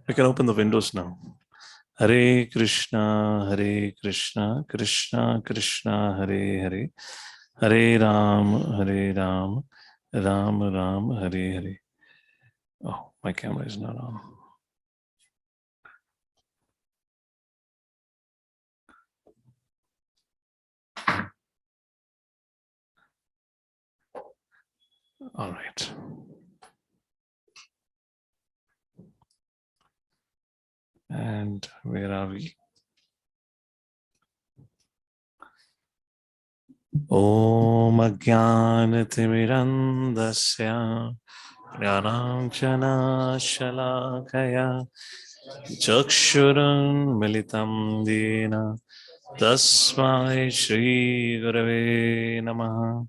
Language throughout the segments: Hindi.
We can open the windows now. Hare Krishna, Krishna Krishna, Hare Hare, Hare Ram, Ram Ram, Hare Hare. Oh, my camera is not on. All right. And where are we? Om Ajnanatimirandasya Jnananjana Shalakaya Chakshurun Militam Dena Tasmai Shri Gurave Namaha.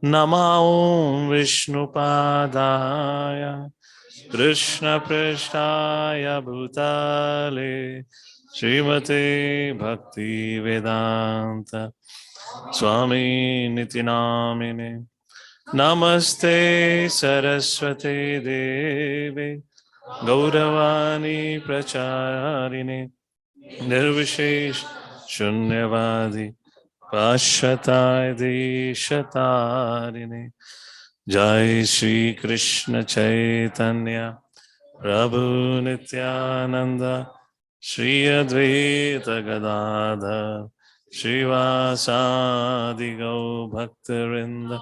Namo Vishnupadaya Krishna Prishtaya Bhutale Srimate Bhakti Vedanta Swami Nitinamine. Namaste Saraswate Deve Gauravani Pracharine Nirvishesh Shunyavadi Pashatai Deshatarine. Jai Shri Krishna Chaitanya Prabhu Nityananda Shri Advaita Gadadhar Srivasadi Gau Bhaktarinda.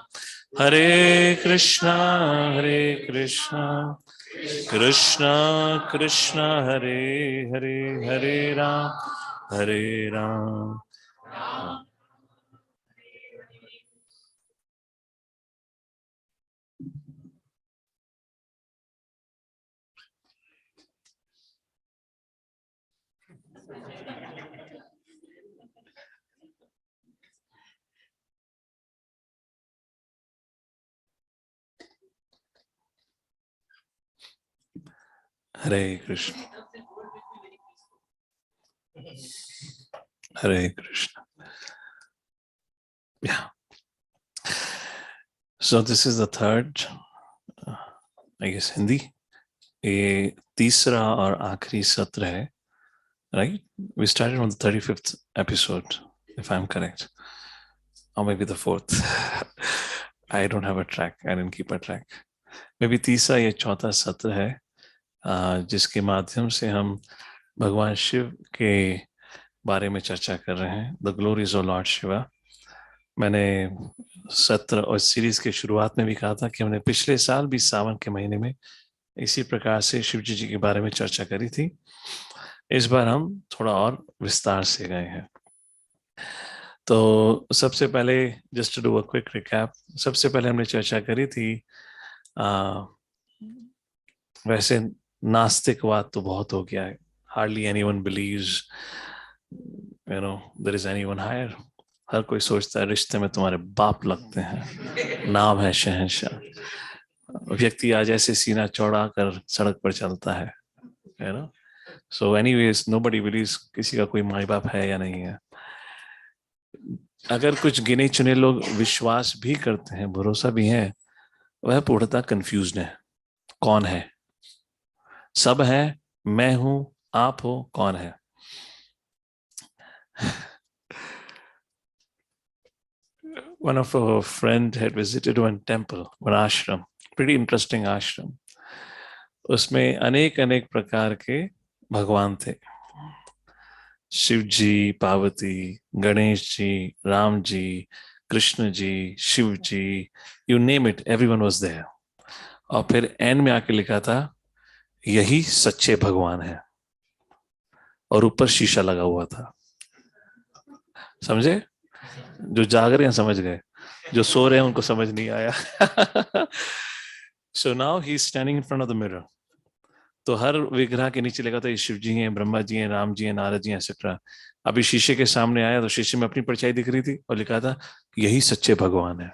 Hare Krishna, Krishna Krishna, Hare Hare, Hare Ram, Hare Ram. Hare Krishna. Hare Krishna. Yeah. So this is the third, I guess, Hindi. ये तीसरा और आखिरी सत्र है, right? We started on the 35th episode, if I'm correct. Or maybe the 4th. I don't have a track. I didn't keep a track. Maybe तीसरा या चौथा सत्र है, जिसके माध्यम से हम भगवान शिव के बारे में चर्चा कर रहे हैं, the glories of lord Shiva. मैंने सत्र और सीरीज के शुरुआत में भी कहा था कि हमने पिछले साल भी सावन के महीने में इसी प्रकार से शिव जी के बारे में चर्चा करी थी। इस बार हम थोड़ा और विस्तार से गए हैं। तो सबसे पहले, just to do a quick recap, सबसे पहले हमने चर्चा करी थी, वैसे नास्तिकवाद तो बहुत हो गया है, hardly anyone believes there is anyone higher. हर कोई सोचता है रिश्ते में तुम्हारे बाप लगते हैं, नाम है शहंशाह। व्यक्ति आज ऐसे सीना चौड़ा कर सड़क पर चलता है, सो एनीवेज नोबडी बिलीव्स किसी का कोई माई बाप है या नहीं है। अगर कुछ गिने चुने लोग विश्वास भी करते हैं, भरोसा भी है, वह पूर्णतः कंफ्यूज्ड है। कौन है? सब है, मैं हूं, आप हो, कौन है? One of our friend had visited one temple, one ashram, pretty interesting ashram. उसमें अनेक अनेक प्रकार के भगवान थे। Shiv ji, Parvati, Ganesh ji, Ram ji, Krishna ji, Shiv ji, you name it, everyone was there. और फिर एंड में आके लिखा था, यही सच्चे भगवान है, और ऊपर शीशा लगा हुआ था। समझे? जो जाग रहे हैं समझ गए, जो सो रहे हैं उनको समझ नहीं आया। So now he is standing in front of the mirror. तो हर विग्रह के नीचे लगा था, ये शिव जी हैं, ब्रह्मा जी हैं, राम जी हैं, नारद जी हैं, एक्सेट्रा। अभी शीशे के सामने आया तो शीशे में अपनी परछाई दिख रही थी और लिखा था, यही सच्चे भगवान है।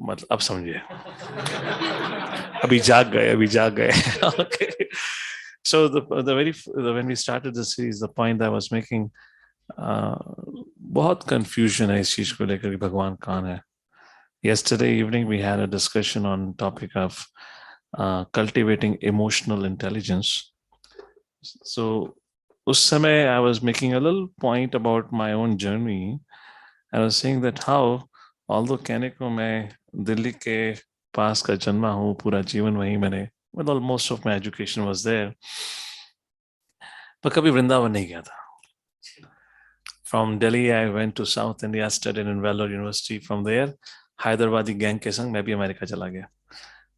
मतलब अब समझिए, अभी जाग गए। Okay. So when we started the series, the point that I was making, बहुत confusion है इस चीज को लेकर कि भगवान कौन है। Yesterday evening we had a discussion on topic of cultivating emotional intelligence. So उस समय I was making a little point about my own journey. I was saying that how, although कहने को मैं दिल्ली के पास का जन्मा हूँ, पूरा जीवन वहीं मैंने, well, most of my education was there, पर कभी वृंदावन नहीं गया था. From Delhi, I went to South India, studied in Vellore University. From there, Hyderabadi gang के संग मैं भी अमेरिका चला गया.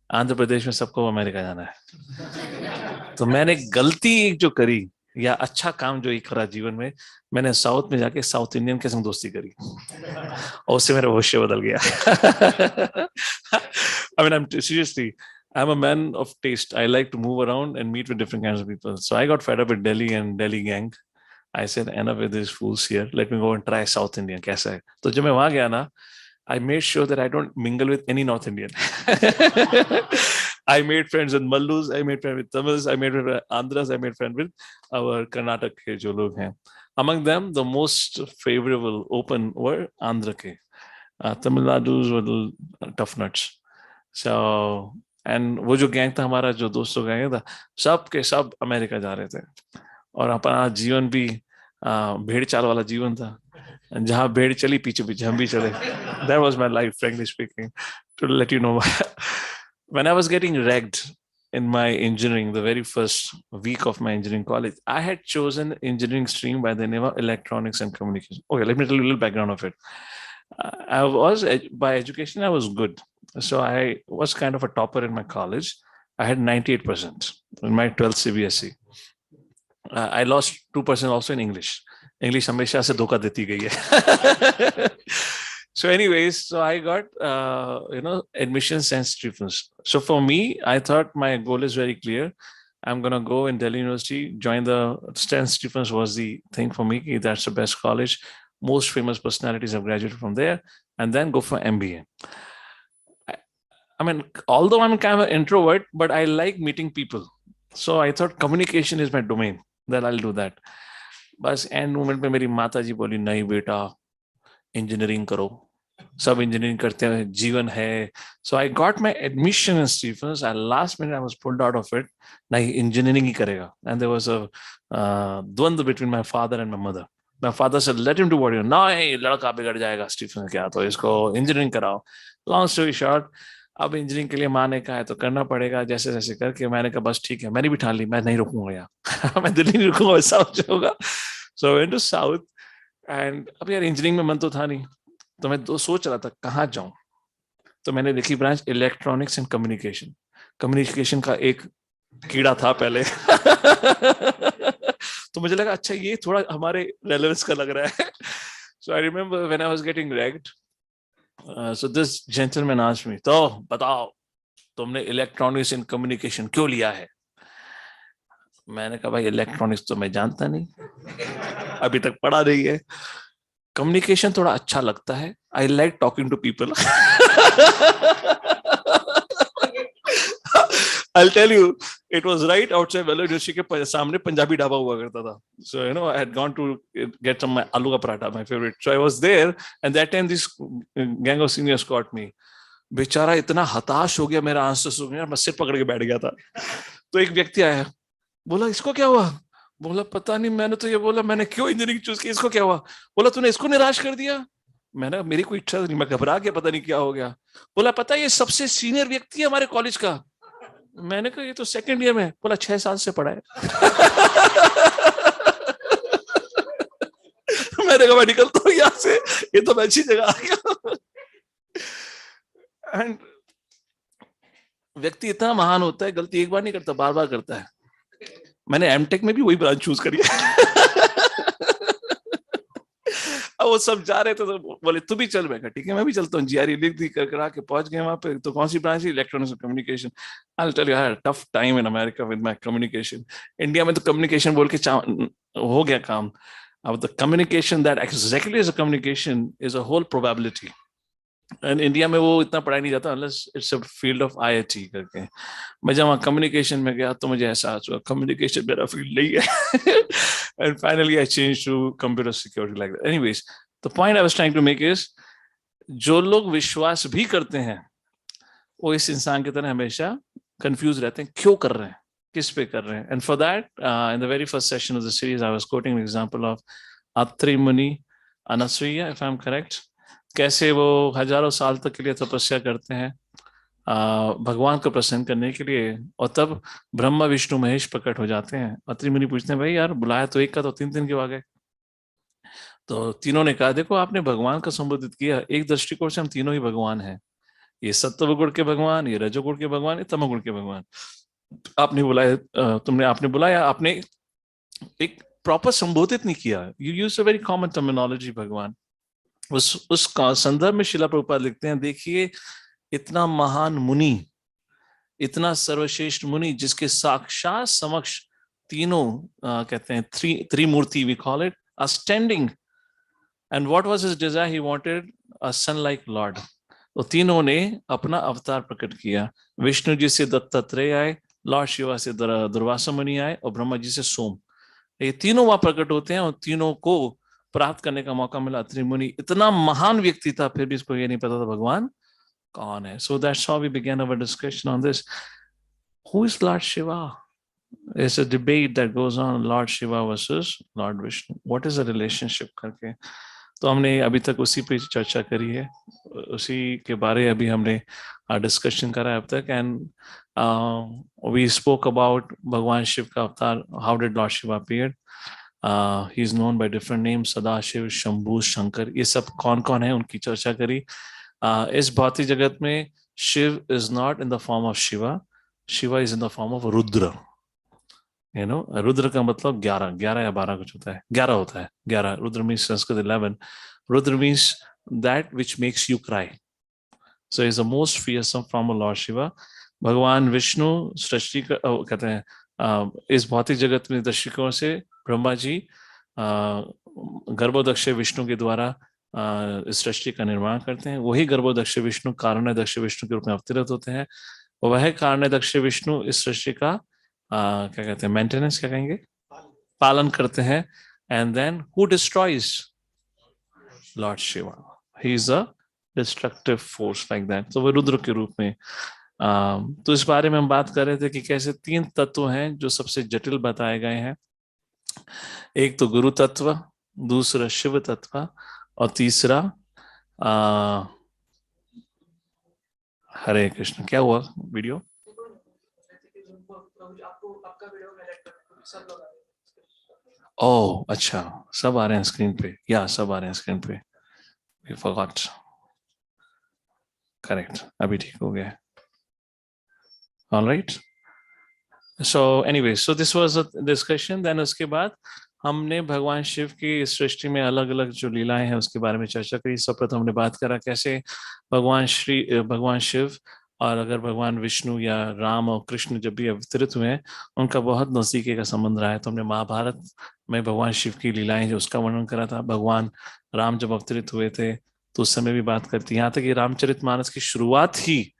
आंध्र प्रदेश में सबको अमेरिका जाना है. तो मैंने गलती एक जो करी, या अच्छा काम जो एक करा जीवन में, मैंने साउथ में जाके साउथ इंडियन के संग दोस्ती करी, और उससे मेरा भविष्य बदल गया. I mean, I'm a man of taste. I like to move around and meet with different kinds of people. So I got fed up with Delhi and Delhi gang. I said, enough with these fools here. Let me go and try South Indian. कैसा है? तो जब मैं वहां गया ना, I made sure that I don't mingle with any North Indian. I made friends with Mallus, I made friends with Tamils, I made friends with Andhras, I made friends with our Karnataka के जो लोग हैं. Among them, the most favorable, open were Andhra के. Tamil Nadu's were tough nuts. So, and वो जो गैंग था हमारा, जो दोस्तों गैंग था, सब के सब अमेरिका जा रहे थे. और अपना जीवन भी भेड़ चाल वाला जीवन था. जहां भेड़ चली पीछे पीछे हम भी चले. That was my life, frankly speaking. To let you know, when I was getting ragged in my engineering, the very first week of my engineering college, I had chosen engineering stream by the name of electronics and communication. Okay, let me tell you a little background of it. I was, by education, I was good. So I was kind of a topper in my college. I had 98% in my 12th CBSE. I lost 2% also in English. English हमेशा से धोखा देती गई है. So anyways, so I got, admissions and stipends. So for me, I thought my goal is very clear. I'm going to go in Delhi University, join the Stan Stephens was the thing for me. That's the best college. Most famous personalities have graduated from there, and then go for MBA. I mean, although I'm kind of an introvert, but I like meeting people. So I thought communication is my domain. Then I'll do that. बस एंड मोमेंट में मेरी माता जी बोली, नहीं बेटा, इंजीनियरिंग करो, सब इंजीनियरिंग करते हैं, जीवन है. So I got my admission in Stephens. At last minute I was pulled out of it. नहीं, इंजीनियरिंग ही करेगा. एंड देयर वाज अ द्वंद्व between my father and my mother. My father said, let him do what you, नहीं लड़का बिगड़ जाएगा स्टीफन क्या, तो इसको इंजीनियरिंग कराओ. लॉन्ग स्टोरी शॉर्ट, अब इंजीनियरिंग के लिए माँ ने कहा है तो करना पड़ेगा. जैसे जैसे करके मैंने कहा बस ठीक है, मैंने भी ठान ली, मैं नहीं रुकूंगा यहाँ. मैं दिल्ली नहीं रुकूंगा, साउथ जाऊंगा. So I went to south. And अब यार इंजीनियरिंग में मन तो था नहीं, तो मैं तो सोच रहा था कहाँ जाऊं. तो मैंने देखी branch electronics and communication. Communication का एक कीड़ा था पहले. तो मुझे लगा अच्छा ये थोड़ा हमारे रेलेवेंस का लग रहा है. So I remember when I was getting ragged, so this gentleman asked me, तो बताओ तुमने इलेक्ट्रॉनिक्स एंड कम्युनिकेशन क्यों लिया है. मैंने कहा भाई इलेक्ट्रॉनिक्स तो मैं जानता नहीं, अभी तक पढ़ा नहीं है. कम्युनिकेशन थोड़ा अच्छा लगता है, I like talking to people. I'll tell you, it was right outside Vellore University के सामने पंजाबी ढाबा हुआ करता था. So I had gone to get some aloo ka paratha, my favorite. So I was there, and that time this gang of seniors caught me. बेचारा इतना हताश हो गया मेरा आंसर सुन के, मैं सिर पकड़ के बैठ गया था. तो एक व्यक्ति आया, बोला इसको क्या हुआ. बोला पता नहीं, मैंने तो ये बोला मैंने क्यों इंजीनियरिंग चूज की, इसको क्या हुआ. बोला तूने इसको निराश कर दिया. मैंने मेरी कोई इच्छा नहीं, मैं घबरा गया, पता नहीं क्या हो गया. बोला पता है ये सबसे सीनियर व्यक्ति है हमारे कॉलेज का. मैंने कहा ये तो सेकंड ईयर में. बोला 6 साल से पढ़ा है. मैंने कहा मैं निकलता हूँ यहाँ से, ये तो मैं अच्छी जगह आ गया. एंड व्यक्ति इतना महान होता है, गलती एक बार नहीं करता, बार बार करता है. मैंने एमटेक में भी वही ब्रांच चूज करी. अब वो सब जा रहे थे तो बोले तू भी चल. मैं कहा ठीक है मैं भी चलता हूँ. जीआरई लिख दी, करा के पहुंच गए वहां पे. तो कौन सी ब्रांच है, electronics and communication. I will tell you, I had a tough time in America with my communication. India में तो कम्युनिकेशन बोल के हो गया काम. अब the communication that exactly is a communication is a whole probability. And India में वो इतना पढ़ाई नहीं जाता unless it's a field of IIT करके. मैं जब वहाँ कम्युनिकेशन में गया तो मुझे एहसास हुआ कम्युनिकेशन मेरा फील्ड नहीं है. And finally I change to computer security like that. Anyways, the point I was trying to make is, जो लोग विश्वास भी करते हैं वो इस इंसान की तरह हमेशा कंफ्यूज रहते हैं क्यों कर रहे हैं, किस पे कर रहे हैं. And for that in the very first session of the series I was quoting example of Atri Muni Anasuya, if I am correct. कैसे वो हजारों साल तक के लिए तपस्या करते हैं भगवान को प्रसन्न करने के लिए, और तब ब्रह्मा विष्णु महेश प्रकट हो जाते हैं. अत्रि मुनि पूछते हैं भाई यार बुलाया तो एक का, तो तीन तीन क्यों आ गए. तो तीनों ने कहा देखो आपने भगवान का संबोधित किया, एक दृष्टिकोण से हम तीनों ही भगवान हैं. ये सत्व गुण के भगवान, ये रजोगुण के भगवान, ये तमोगुण के भगवान. आपने बुलाया, आपने बुलाया, आपने एक प्रॉपर संबोधित नहीं किया. You use a very common terminology भगवान. उस संदर्भ में शिला प्रभुपाद लिखते हैं, देखिए इतना महान मुनि, इतना सर्वश्रेष्ठ मुनि जिसके साक्षात समक्ष तीनों कहते हैं त्रिमूर्ति we call it are standing. And what was his desire, he wanted a son like lord. तो तीनों ने अपना अवतार प्रकट किया. विष्णु जी से दत्तात्रेय आए, लॉर्ड शिवा से दुर्वासा मुनि आए, और ब्रह्मा जी से सोम. ये तीनों वहां प्रकट होते हैं, और तीनों को प्राप्त करने का मौका मिला. अत्रि मुनि इतना महान व्यक्ति था, फिर भी इसको ये नहीं पता था भगवान कौन है. So that's how we began our discussion on this. Who is Lord Shiva? It's a debate that goes on, Lord Shiva versus Lord Vishnu. What is the relationship करके. तो हमने अभी तक उसी पे चर्चा करी है, उसी के बारे अभी हमने डिस्कशन करा है अब तक. एंड वी स्पोक अबाउट भगवान शिव का अवतार, how did Lord Shiva appear. He is known by different names, Sadashiv, Shambhu, Shankar. ये सब कौन कौन है उनकी चर्चा करी. इस भौतिक जगत में Shiv is not in the form of Shiva, Shiva is in the form of Rudra. You know, Rudra का मतलब 11, 11 या 12 कुछ होता है, 11 होता है. 11 Rudra means Sanskrit 11. Rudra means that which makes you cry. So is the most fearsome form of lord Shiva. भगवान विष्णु सृष्टि कहते हैं इस भौतिक जगत में दृष्टिकोण से ब्रह्मा जी गर्भोदक्ष विष्णु के द्वारा इस सृष्टि का निर्माण करते हैं. वही गर्भोदक्ष विष्णु कारणदक्ष विष्णु के रूप में अवतरित होते हैं. वह कारणदक्ष विष्णु इस सृष्टि का क्या कहते हैं, मेंटेनेंस, क्या कहेंगे, पालन करते हैं. And then who destroys, lord Shiva. He is a destructive force like that. तो वह रुद्र के रूप में. तो इस बारे में हम बात कर रहे थे कि कैसे 3 तत्व हैं जो सबसे जटिल बताए गए हैं. एक तो गुरु तत्व, दूसरा शिव तत्व, और तीसरा हरे कृष्ण. क्या हुआ वीडियो? ओह अच्छा, सब आ रहे हैं स्क्रीन पे. या सब आ रहे हैं स्क्रीन पे. We forgot. करेक्ट, अभी ठीक हो गया. All right. So anyway, so this was a discussion. Then उसके बाद हमने भगवान शिव की सृष्टि में अलग अलग जो लीलाएं हैं उसके बारे में चर्चा करी. सर्वप्रथम हमने बात करा कैसे भगवान शिव और अगर भगवान विष्णु या राम और कृष्ण जब भी अवतरित हुए हैं उनका बहुत नजदीकी का संबंध रहा है. तो हमने महाभारत में भगवान शिव की लीलाएं जो उसका वर्णन करा था. भगवान राम जब अवतरित हुए थे तो उस समय भी बात करती. यहाँ तक कि रामचरितमानस की शुरुआत ही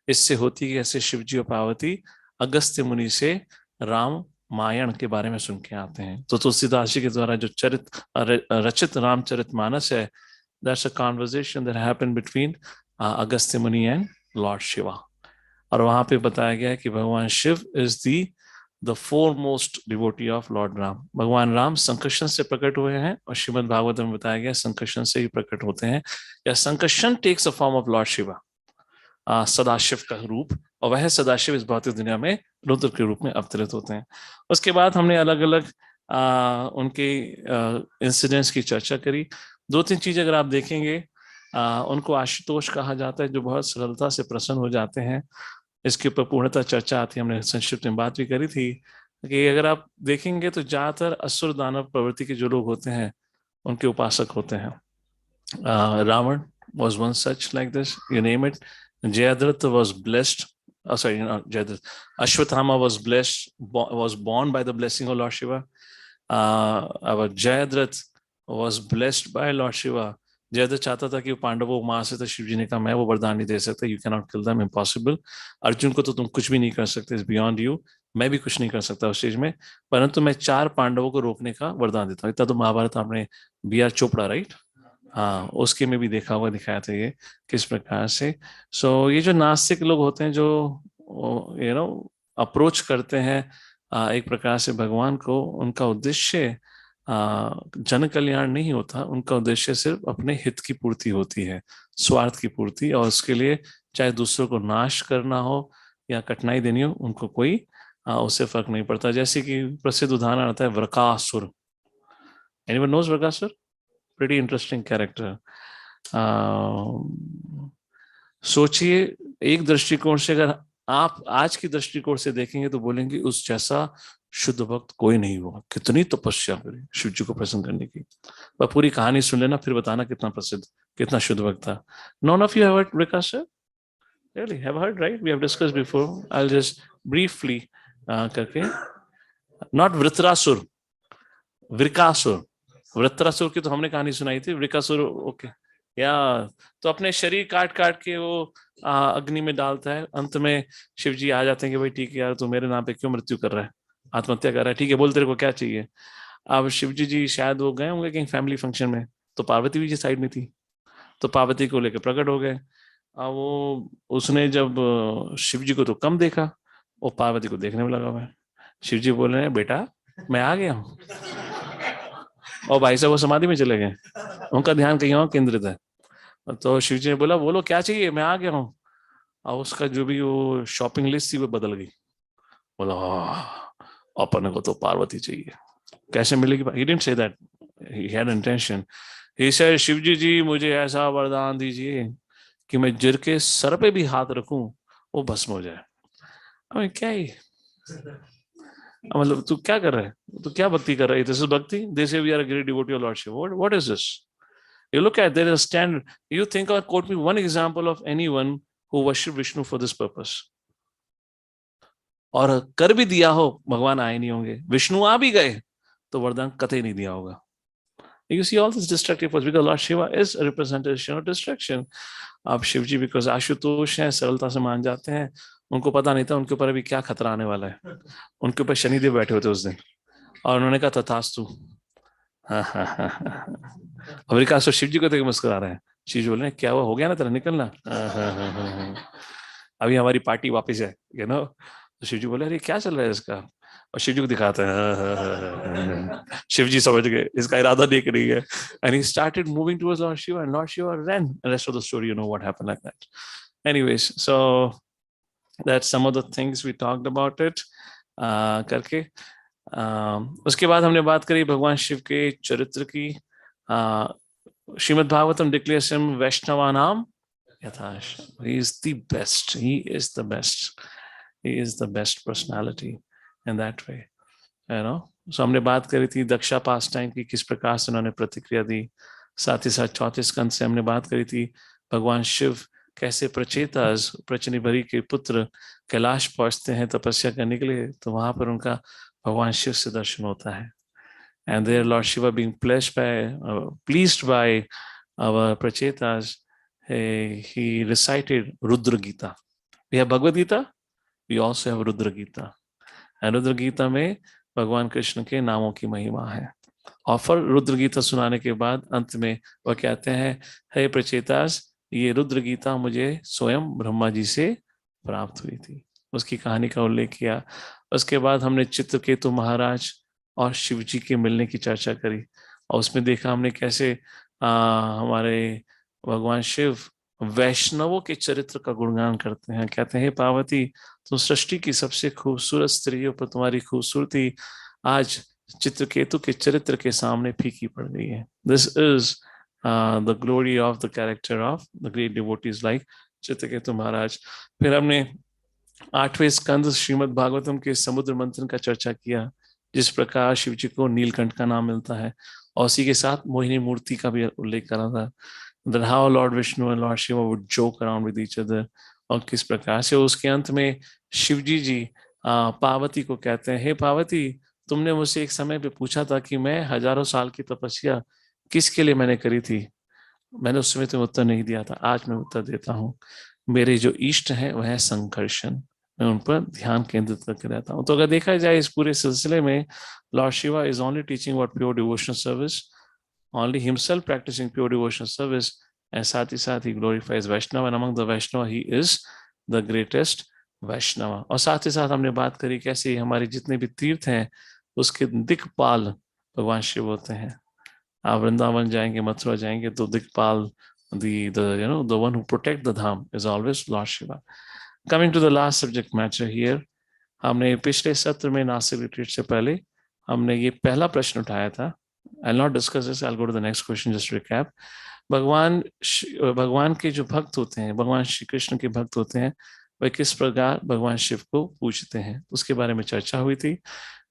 इससे होती कि ऐसे शिवजी और पार्वती अगस्त्य मुनि से राम मायण के बारे में सुन के आते हैं. तो तुलसीदास जी के द्वारा जो रचित रामचरितमानस है, that's a conversation that happened between Agastya मुनि एंड लॉर्ड शिवा. और वहां पे बताया गया है कि भगवान Shiv is the foremost devotee of lord Ram. भगवान राम संकर्षण से प्रकट हुए हैं और श्रीमद् भागवत में बताया गया संकर्षण से ही प्रकट होते हैं, या Sankarshan takes a form of lord Shiva, Sadashiv का रूप, और वह सदाशिव इस भौतिक दुनिया में रुद्र के रूप में अवतरित होते हैं. उसके बाद हमने अलग अलग उनके इंसिडेंट्स की चर्चा करी. 2-3 चीजें अगर आप देखेंगे, उनको आशुतोष कहा जाता है जो बहुत सरलता से प्रसन्न हो जाते हैं. इसके ऊपर पूर्णतः चर्चा आती है, हमने संक्षिप्त में बात भी करी थी कि अगर आप देखेंगे तो ज्यादातर असुर दानव प्रवृत्ति के जो लोग होते हैं उनके उपासक होते हैं. Ravan was one such like this, you name it. Jayadratha was blessed, Ashwatthama was blessed, was born by the blessing of Lord Shiva. Our Jayadratha was blessed by Lord Shiva. Jayadratha चाहता था कि वो पांडवों को मार से, तो शिव जी ने कहा मैं वो वरदान नहीं दे सकता, you can not kill them, impossible. Arjun को तो तुम कुछ भी नहीं कर सकते, इज बियॉन्ड यू, मैं भी कुछ नहीं कर सकता उस चीज में, परंतु मैं 4 पांडवों को रोकने का वरदान देता हूँ. इतना तो महाभारत आपने B.R. चोपड़ा, राइट, हाँ, उसके में भी देखा हुआ दिखाया था ये किस प्रकार से. सो ये जो नास्तिक लोग होते हैं जो अप्रोच करते हैं एक प्रकार से भगवान को, उनका उद्देश्य जन कल्याण नहीं होता, उनका उद्देश्य सिर्फ अपने हित की पूर्ति होती है, स्वार्थ की पूर्ति, और उसके लिए चाहे दूसरों को नाश करना हो या कठिनाई देनी हो, उनको कोई उससे फर्क नहीं पड़ता। जैसे कि प्रसिद्ध उदाहरण आता है Vrikasura. Anyone knows Vrikasura? Pretty interesting character. सोचिए, एक दृष्टिकोण से अगर आप आज की दृष्टिकोण से देखेंगे तो बोलेंगे उस जैसा शुद्ध भक्त कोई नहीं हुआ, कितनी तपस्या करे शिव जी को प्रसन्न करने की। पर पूरी कहानी सुन लेना, फिर बताना कितना प्रसिद्ध, कितना शुद्ध भक्त था। None of you have heard Vikas sir? Really have heard, right? We have discussed before. I'll just briefly करके, not वृत्रासुर, वृकासुर। वृत्रासुर की तो हमने कहानी सुनाई थी, वृकासुर ओके या। तो अपने शरीर काट काट के वो अग्नि में डालता है, अंत में शिव जी आ जाते हैं कि भाई ठीक है यार, तू मेरे नाम पे क्यों मृत्यु कर रहा है, आत्महत्या कर रहा है, ठीक है बोल तेरे को क्या चाहिए। अब शिव जी शायद वो गए होंगे कहीं फैमिली फंक्शन में, तो पार्वती भी जी साइड में थी, तो पार्वती को लेकर प्रकट हो गए। अब वो उसने जब शिव जी को तो कम देखा, वो पार्वती को देखने में लगा हुआ है। शिव जी बोल रहे हैं बेटा मैं आ गया हूँ, और भाई साहब वो समाधि में चले गए, उनका ध्यान कहीं और केंद्रित है। तो शिव जी ने बोला बोलो क्या चाहिए, मैं आ गया हूँ। और उसका जो भी वो शॉपिंग लिस्ट थी वो बदल गई। बोला अपन को तो पार्वती चाहिए, कैसे मिलेगी? He didn't say that, he had intention. He said Shiv ji मुझे ऐसा वरदान दीजिए कि मैं जिर के सर पे भी हाथ रखूं वो भस्म हो जाए। अबे क्या ही, मतलब तू क्या कर रहा है, तू क्या भक्ति कर रहा है? दिस इज भक्ति? They say we are a great devotee of lord Shiva. What is this? You look at, there is a standard. You think or quote me one example of anyone who worship Vishnu for this purpose. और कर भी दिया हो, भगवान आए नहीं होंगे, विष्णु आ भी गए तो वरदान कतई नहीं दिया होगा। You see all this destructive force because Lord Shiva is a representation of destruction. आप शिव जी बिकॉज आशुतोष हैं, सरलता से मान जाते हैं, उनको पता नहीं था उनके ऊपर अभी क्या खतरा आने वाला है। उनके ऊपर शनिदेव बैठे होते उस दिन, और उन्होंने कहा तथास्तु। अमेरिका से शिव जी को देख मुस्कुरा रहे हैं। शिव जी बोल रहे हैं क्या हुआ, हो गया ना तेरा, निकलना। अभी हमारी पार्टी वापस है, तो शिव जी बोले अरे क्या चल रहा है इसका, और शिव जी को दिखाते हैं। शिव जी समझ गए इसका इरादा नेक नहीं है, and he started moving towards Lord Shiva, and Lord Shiva ran. The rest of the story, you know what happened like that. Anyways, so that's some of the things we talked about it करके। उसके बाद हमने बात करी भगवान शिव के चरित्र की। श्रीमद् भागवतम डिक्लेयर्स हिम वैष्णवा नाम यथाश। He is the best. He is the best. He is the best personality in that way. So हमने बात करी थी दक्षा पास टाइम की, किस प्रकार से उन्होंने प्रतिक्रिया दी। साथ ही साथ 34 स्कंद से हमने बात करी थी भगवान शिव कैसे प्रचेताज, प्रचनिभरी के पुत्र कैलाश पहुंचते हैं तपस्या करने के लिए, तो वहां पर उनका भगवान शिव से दर्शन होता है। And there Lord Shiva being pleased by our prachetas, he recited Rudra Gita. We have Bhagavad Gita, we also have Rudra Gita. And Rudra Gita में भगवान कृष्ण के नामों की महिमा है। और फिर रुद्र गीता सुनाने के बाद अंत में वह कहते हैं हे प्रचेतास, ये रुद्र गीता मुझे स्वयं ब्रह्मा जी से प्राप्त हुई थी। उसकी कहानी का उल्लेख किया। उसके बाद हमने चित्रकेतु महाराज और शिव जी के मिलने की चर्चा करी, और उसमें देखा हमने कैसे हमारे भगवान शिव वैष्णवों के चरित्र का गुणगान करते हैं। कहते हैं हे पार्वती, तुम सृष्टि की सबसे खूबसूरत स्त्रियों पर तुम्हारी खूबसूरती आज चित्रकेतु के चरित्र के सामने फीकी पड़ गई है। This is the glory of the character of the great devotees like Chitraketu Maharaj. फिर हमने 8वें स्कंद श्रीमद् भागवतम के समुद्र मंथन का चर्चा किया, जिस प्रकार शिव जी को नीलकंठ का नाम मिलता है, और उसी के साथ मोहिनी मूर्ति का भी उल्लेख करा था, that how Lord Vishnu and Lord Shiva would joke around with each other, और किस प्रकार से उसके अंत में शिव जी पार्वती को कहते हैं हे पार्वती, तुमने मुझसे एक समय पे पूछा था कि मैं हजारों साल की तपस्या किसके लिए मैंने करी थी, मैंने उस समय तुम्हें उत्तर नहीं दिया था, आज मैं उत्तर देता हूँ। मेरे जो इष्ट हैं वह है संकर्षण, मैं उन पर ध्यान केंद्रित करके रहता हूँ। तो अगर देखा जाए इस पूरे सिलसिले में Lord Shiva is only teaching about pure devotional service, only himself practicing pure devotional service, and साथ ही साथ he glorifies Vaishnava, and among the Vaishnava he is the greatest वैष्णव। और साथ ही साथ हमने बात करी कैसे हमारे जितने भी तीर्थ हैं उसके दिक्पाल भगवान शिव होते हैं। आप वृंदावन जाएंगे, मथुरा जाएंगे तो दिक्पाल, the one who protect the dham is always Lord Shiva. Coming to the last subject matter here, हमने पिछले सत्र में नासिक रिट्रीट से पहले हमने ये पहला प्रश्न उठाया था। I'll not discuss this, I'll go to the next question, just recap. भगवान के जो भक्त होते हैं, भगवान श्री कृष्ण के भक्त होते हैं, वह किस प्रकार भगवान शिव को पूजते हैं उसके बारे में चर्चा हुई थी।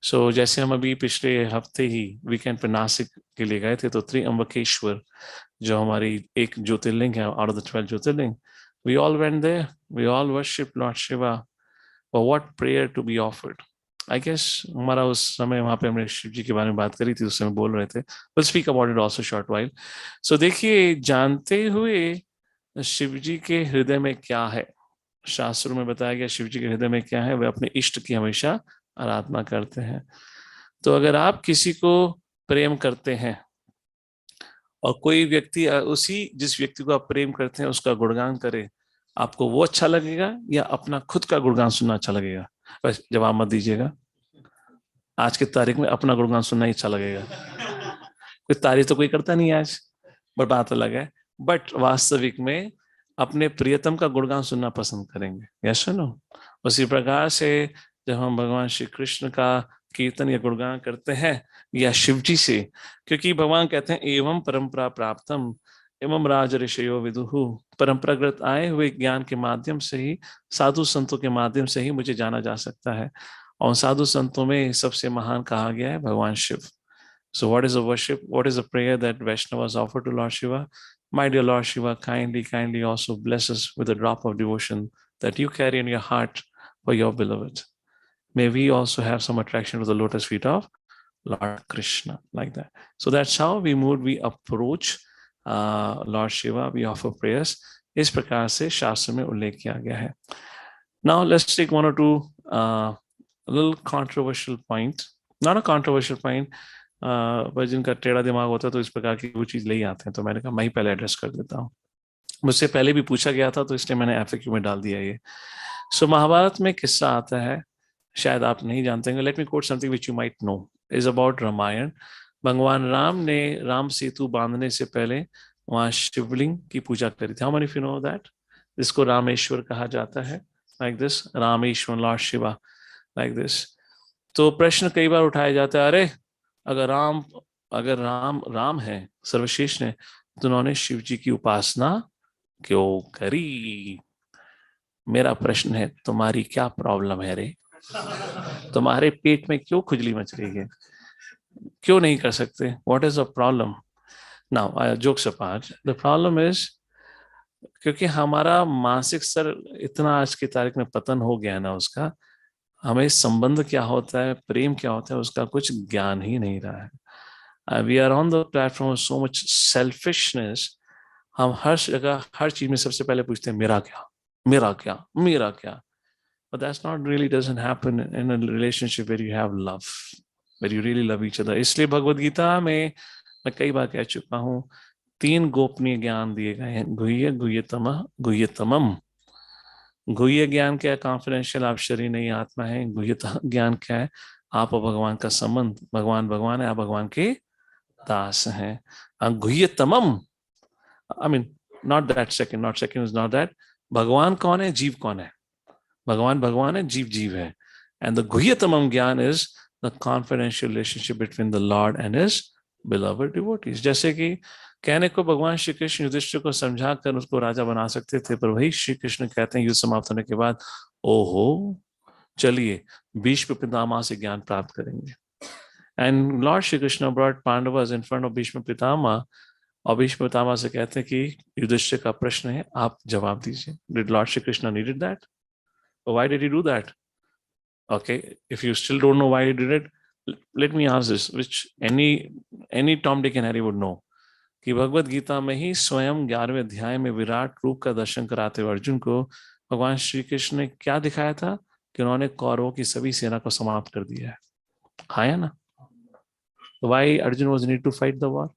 जैसे हम अभी पिछले हफ्ते ही वीकेंड पे नासिक के लिए गए थे, तो त्रिअंबकेश्वर जो हमारी एक ज्योतिर्लिंग है out of the 12 Jyotirlinga, we all went there, we all worship Lord Shiva, but what prayer to be offered? I guess हमारा उस समय वहां पे हमने शिव जी के बारे में बात करी थी, उस समय बोल रहे थे, we'll speak about it also short while. देखिए, जानते हुए शिव जी के हृदय में क्या है, शास्त्रों में बताया गया शिव जी के हृदय में क्या है, वे अपने इष्ट की हमेशा आराधना करते हैं। तो अगर आप किसी को प्रेम करते हैं और कोई व्यक्ति जिस व्यक्ति को आप प्रेम करते हैं उसका गुणगान करे, आपको वो अच्छा लगेगा या अपना खुद का गुणगान सुनना अच्छा लगेगा? बस जवाब मत दीजिएगा, आज की तारीख में अपना गुणगान सुनना ही अच्छा लगेगा। कोई तारीफ तो कोई करता नहीं आज, बट बात अलग है। बट वास्तविक में अपने प्रियतम का गुणगान सुनना पसंद करेंगे, यस नो? उसी प्रकार से जब हम भगवान श्री कृष्ण का कीर्तन या गुणगान करते हैं या शिव जी से, क्योंकि भगवान कहते हैं एवं परंपरा प्राप्तम एवं राज ऋषयो विदुहु, परंपरागत आए हुए ज्ञान के माध्यम से ही, साधु संतों के माध्यम से ही मुझे जाना जा सकता है। और साधु संतों में सबसे महान कहा गया है भगवान Shiv. So what is a worship? What is a prayer that Vaishnavas offer to Lord Shiva? My dear Lord Shiva, kindly also bless us with a drop of devotion that you carry in your heart for your beloved. May we also have some attraction to the lotus feet of Lord Krishna, like that. So that's how we approach Lord Shiva. We offer prayers. इस प्रकार से शास्त्र में उल्लेख किया गया है. Now let's take one or two a little controversial point. Not a controversial point, पर जिनका टेढ़ा दिमाग होता है तो इस प्रकार की वो चीज ले आते हैं, तो मैंने कहा मैं ही पहले एड्रेस कर देता हूँ। मुझसे पहले भी पूछा गया था तो इसलिए मैंने एफएक्यू में डाल दिया ये। महाभारत में किस्सा आता है, शायद आप नहीं जानते हैं, let me quote something which you might know, is about Ramayana. भगवान राम ने राम सेतु बांधने से पहले वहां शिवलिंग की पूजा करी थी। How many of you know that? जिसको रामेश्वर कहा जाता है, like this, Rameshwar, Lord Shiva, like this. तो प्रश्न कई बार उठाया जाता है, अरे अगर राम है, सर्वश्रेष्ठ है, तो उन्होंने शिव जी की उपासना क्यों करी? मेरा प्रश्न है, तुम्हारी क्या प्रॉब्लम है रे? तुम्हारे पेट में क्यों खुजली मच रही है? क्यों नहीं कर सकते? What is the problem? Now jokes apart, the problem is क्योंकि हमारा मानसिक स्तर इतना आज की तारीख में पतन हो गया ना, उसका हमें संबंध क्या होता है, प्रेम क्या होता है, उसका कुछ ज्ञान ही नहीं रहा है। We are on the platform so much selfishness. हम हर जगह हर चीज में सबसे पहले पूछते हैं मेरा क्या, मेरा क्या, मेरा क्या। But that's not really doesn't happen in a relationship where you have love, where you really love each other. इसलिए भगवद गीता में मैं कई बार कह चुका हूँ, 3 गोपनीय ज्ञान दिए गए हैं, गुह्य, गुह्यतमः, गुह्यतमम्। गुह्य ज्ञान क्या है? कॉन्फिडेंशियल, आप शरीर नहीं आत्मा है। गुह्य ज्ञान क्या है? आप और भगवान का संबंध, भगवान भगवान है, आप भगवान के दास हैं। गुह्यतमम्, I mean not that second, not second is not that. भगवान कौन है, जीव कौन है? भगवान भगवान है, जीव जीव है। एंड द गुह्यतमम् ज्ञान is the confidential relationship between the Lord and his beloved devotees. जैसे कि कहने को भगवान श्री कृष्ण युधिष्ठिर को समझा कर उसको राजा बना सकते थे, पर वही श्री कृष्ण कहते हैं युद्ध समाप्त होने के बाद, ओहो चलिए भीष्म पितामह से ज्ञान प्राप्त करेंगे। And lord Shri Krishna brought Pandavas in front of Bhishma Pitamah, और भीष्म पितामह से कहते हैं कि युधिष्ठिर का प्रश्न है, आप जवाब दीजिए। Did Lord Shri Krishna needed that? Why did he do that? Okay, if you still don't know why he did it, let me ask this, which any Tom, Dick and Harry would know, कि भगवत गीता में ही स्वयं 11वें अध्याय में विराट रूप का दर्शन कराते हुए अर्जुन को भगवान श्री कृष्ण ने क्या दिखाया था? कि उन्होंने कौरवों की सभी सेना को समाप्त कर दिया है। हाँ या ना? तो why Arjun was need to fight the war?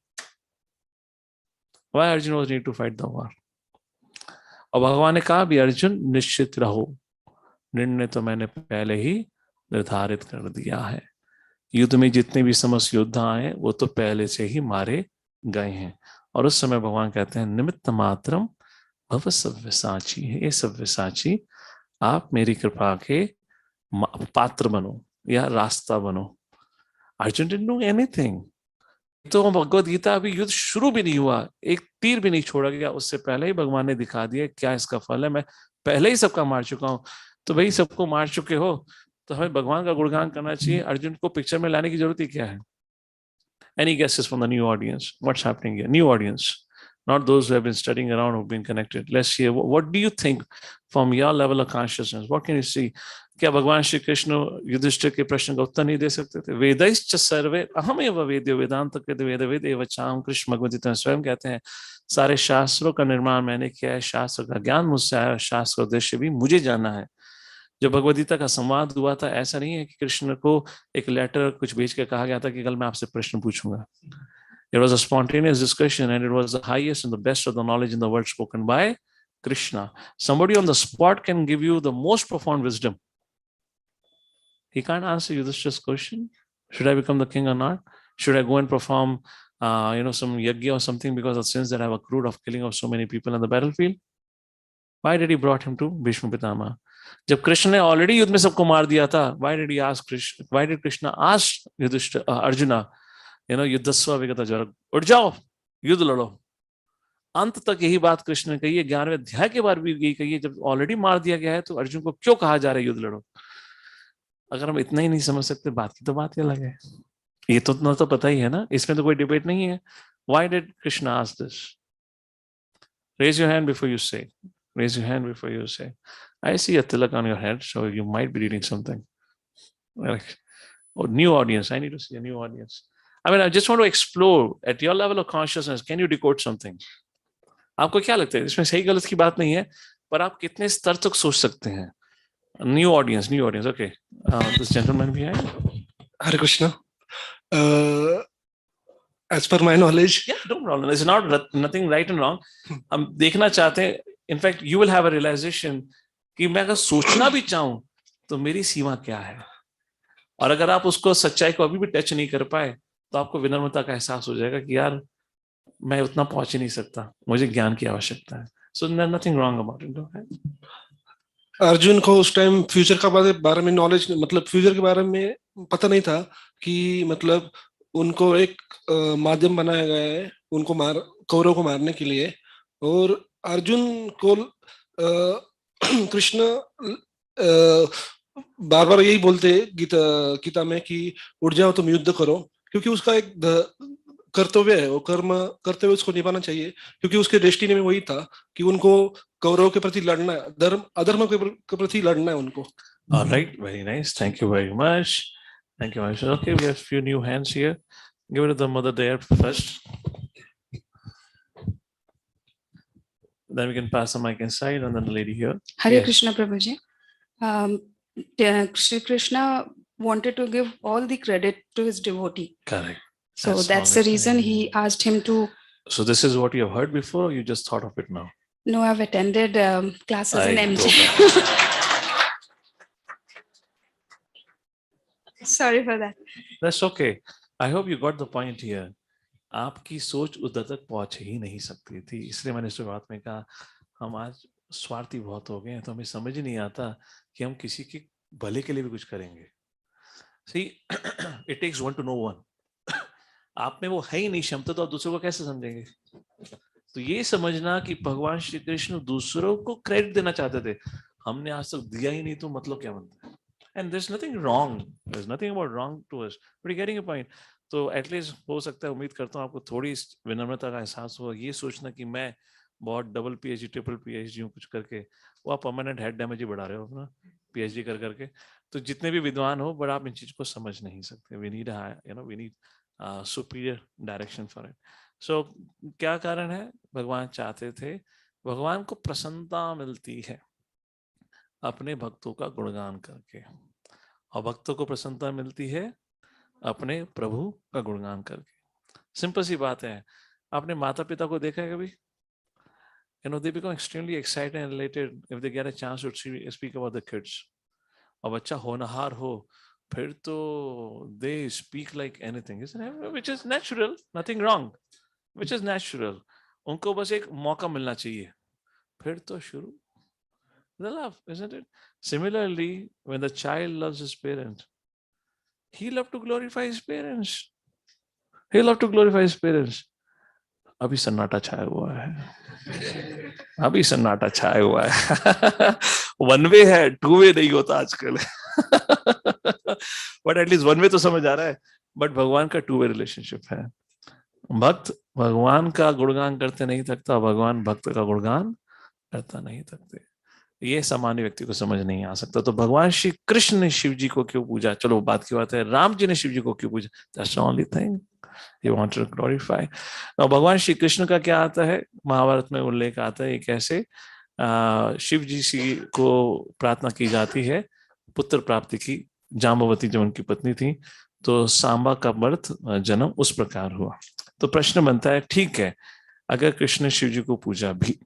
Why Arjun was need to fight the war? और भगवान ने कहा भी अर्जुन निश्चित रहो, निर्णय तो मैंने पहले ही निर्धारित कर दिया है। युद्ध में जितने भी समस्त योद्धा आए वो तो पहले से ही मारे गए हैं। और उस समय भगवान कहते हैं निमित्त मात्रम भव सव्यसाची है, ये सव्यसाची आप मेरी कृपा के पात्र बनो या रास्ता बनो। Arjun didn't do anything. तो भगवद गीता अभी युद्ध शुरू भी नहीं हुआ, एक तीर भी नहीं छोड़ा गया, उससे पहले ही भगवान ने दिखा दिया क्या इसका फल है। मैं पहले ही सबका मार चुका हूं। तो भाई सबको मार चुके हो तो हमें भगवान का गुणगान करना चाहिए। अर्जुन को पिक्चर में लाने की जरूरत ही क्या है? Any guesses from the new audience? What's happening here? New audience, not those who have been studying around, who've been connected. Let's hear. What do you think from your level of consciousness? What can you see? क्या भगवान श्री कृष्ण युधिष्ठिर के प्रश्न का उत्तर नहीं दे सकते थे? वेदैश्च सर्वे अहमेव वेद्यो वेदांत कृत वेद वेदेव चाम कृष्ण भगवद्गीता स्वयं कहते हैं सारे शास्त्रों का निर्माण मैंने किया है, शास्त्र का ज्ञान मुझसे आया, शास्त्र का उद्देश्य भी मुझे जानना है। जब भगवद्गीता का संवाद हुआ था ऐसा नहीं है कि कृष्ण को एक लेटर कुछ भेज के कहा गया था कि कल मैं आपसे प्रश्न पूछूंगा। It was a spontaneous discussion and it was the highest and the best of the knowledge in the world spoken by Krishna. Somebody on the spot can give you the most profound wisdom. He can't answer you this question. Should I become the king or not? Should I go and perform some yajna or something because of sins that I have accrued of killing of so many people on the battlefield? Why did he brought him to Bhishma Pitama? जब कृष्ण ने ऑलरेडी युद्ध में सबको मार दिया था, why did Krishna ask Arjuna, युद्धस्व विगत ज्वर, उठ जाओ युद्ध लड़ो। अंत तक यही बात कृष्ण ने कही है, 11वें अध्याय के बाद भी यही कही है। जब ऑलरेडी मार दिया गया है तो अर्जुन को क्यों कहा जा रहा है युद्ध लड़ो? अगर हम इतना ही नहीं समझ सकते बात की तो बात ही अलग है। ये तो पता ही है ना, इसमें तो कोई डिबेट नहीं है। Why did Krishna ask this? Raise your hand before you say. Raise your hand before you say. I see a tilak on your head, so you might be reading something. New audience. I need to see a new audience. I mean, I just want to explore at your level of consciousness. Can you decode something? आपको क्या लगता है? इसमें सही गलत की बात नहीं है, पर आप कितने स्तर तक सोच सकते हैं? New audience. Okay. This gentleman behind. Hare Krishna. As per my knowledge, yeah, no problem. It's not nothing right and wrong. हम देखना चाहते हैं. In fact, you will have a realization कि मैं अगर सोचना भी चाहूं तो मेरी सीमा क्या है, और अगर आप उसको सच्चाई को अभी भी टच नहीं कर पाए तो आपको विनम्रता का एहसास हो जाएगा कि यार मैं उतना पहुंच ही नहीं सकता, मुझे ज्ञान की आवश्यकता है। So there's nothing wrong about it. Arjun को उस टाइम फ्यूचर का बारे में नॉलेज, मतलब फ्यूचर के बारे में पता नहीं था कि मतलब उनको एक माध्यम बनाया गया है उनको कौरव को मारने के लिए। और अर्जुन को कृष्ण बार बार यही बोलते गीता में कि उठ जाओ तुम युद्ध करो, क्योंकि उसका एक कर्तव्य है, वो कर्म कर्तव्य उसको निभाना चाहिए, क्योंकि उसके डेस्टिनी में वही था कि उनको कौरव के प्रति लड़ना है, अधर्म के प्रति लड़ना है उनको। All right, very nice. Thank you very much. Thank you very much. Okay, we have a few new hands here. Give it to the mother there first. Then we can pass the mic inside, and then the lady here. Hare yes. Krishna, Prabhuji. Shri Krishna wanted to give all the credit to his devotee. Correct. So that's the reason he asked him to. So this is what you have heard before, or you just thought of it now? No, I've attended classes in MJ. Sorry for that. That's okay. I hope you got the point here. आपकी सोच उधर तक पहुंच ही नहीं सकती थी, इसलिए मैंने शुरुआत में कहा हम आज स्वार्थी बहुत हो गए हैं, तो हमें समझ ही नहीं आता कि हम किसी के भले के लिए भी कुछ करेंगे। See, it takes one to know one. आप में वो है ही नहीं क्षमता, तो आप दूसरों को कैसे समझेंगे? तो ये समझना कि भगवान श्री कृष्ण दूसरों को क्रेडिट देना चाहते थे, हमने आज तक दिया ही नहीं, तो मतलब क्या बनता है? And there's nothing wrong. There's nothing about wrong to us. But you're getting a point. तो एटलीस्ट हो सकता है, उम्मीद करता हूँ आपको थोड़ी विनम्रता का एहसास हो। ये सोचना कि मैं बहुत डबल पीएचडी ट्रिपल पीएचडी हूँ कुछ करके, वो आप परमानेंट हेड डैमेज ही बढ़ा रहे हो अपना पीएचडी कर करके। तो जितने भी विद्वान हो, बट आप इन चीज को समझ नहीं सकते। We need we need superior direction for it. So क्या कारण है? भगवान चाहते थे, भगवान को प्रसन्नता मिलती है अपने भक्तों का गुणगान करके, और भक्तों को प्रसन्नता मिलती है अपने प्रभु का गुणगान करके। सिंपल सी बात है। आपने माता पिता को देखा है कभी? They become extremely excited and elated if they get a chance to speak about the kids. और बच्चा होनहार हो, फिर तो they speak like anything, which is natural, nothing wrong, which is natural. उनको बस एक मौका मिलना चाहिए, फिर तो शुरू the love, isn't it? Similarly, when the child loves his parent, he love to glorify his parents. He love to glorify his parents. अभी सन्नाटा छाया हुआ है, अभी सन्नाटा छाया हुआ है। वन वे है, टू वे नहीं होता आजकल। बट एटलीस्ट वन वे तो समझ आ रहा है, बट भगवान का टू वे रिलेशनशिप है। भक्त भगवान का गुणगान करते नहीं थकता, भगवान भक्त का गुणगान करता नहीं थकते। ये सामान्य व्यक्ति को समझ नहीं आ सकता। तो भगवान श्री कृष्ण ने शिव जी को क्यों पूजा, चलो बात की बात है, राम जी ने शिव जी को क्यों पूजा, that's the only thing he wanted to glorify। और भगवान श्री कृष्ण का क्या आता है, महाभारत में उल्लेख आता है, कैसे शिव जी सी को प्रार्थना की जाती है पुत्र प्राप्ति की, जाम्बवती जो उनकी पत्नी थी, तो सांबा का बर्थ जन्म उस प्रकार हुआ। तो प्रश्न बनता है, ठीक है, अगर कृष्ण ने शिव जी को पूजा भी,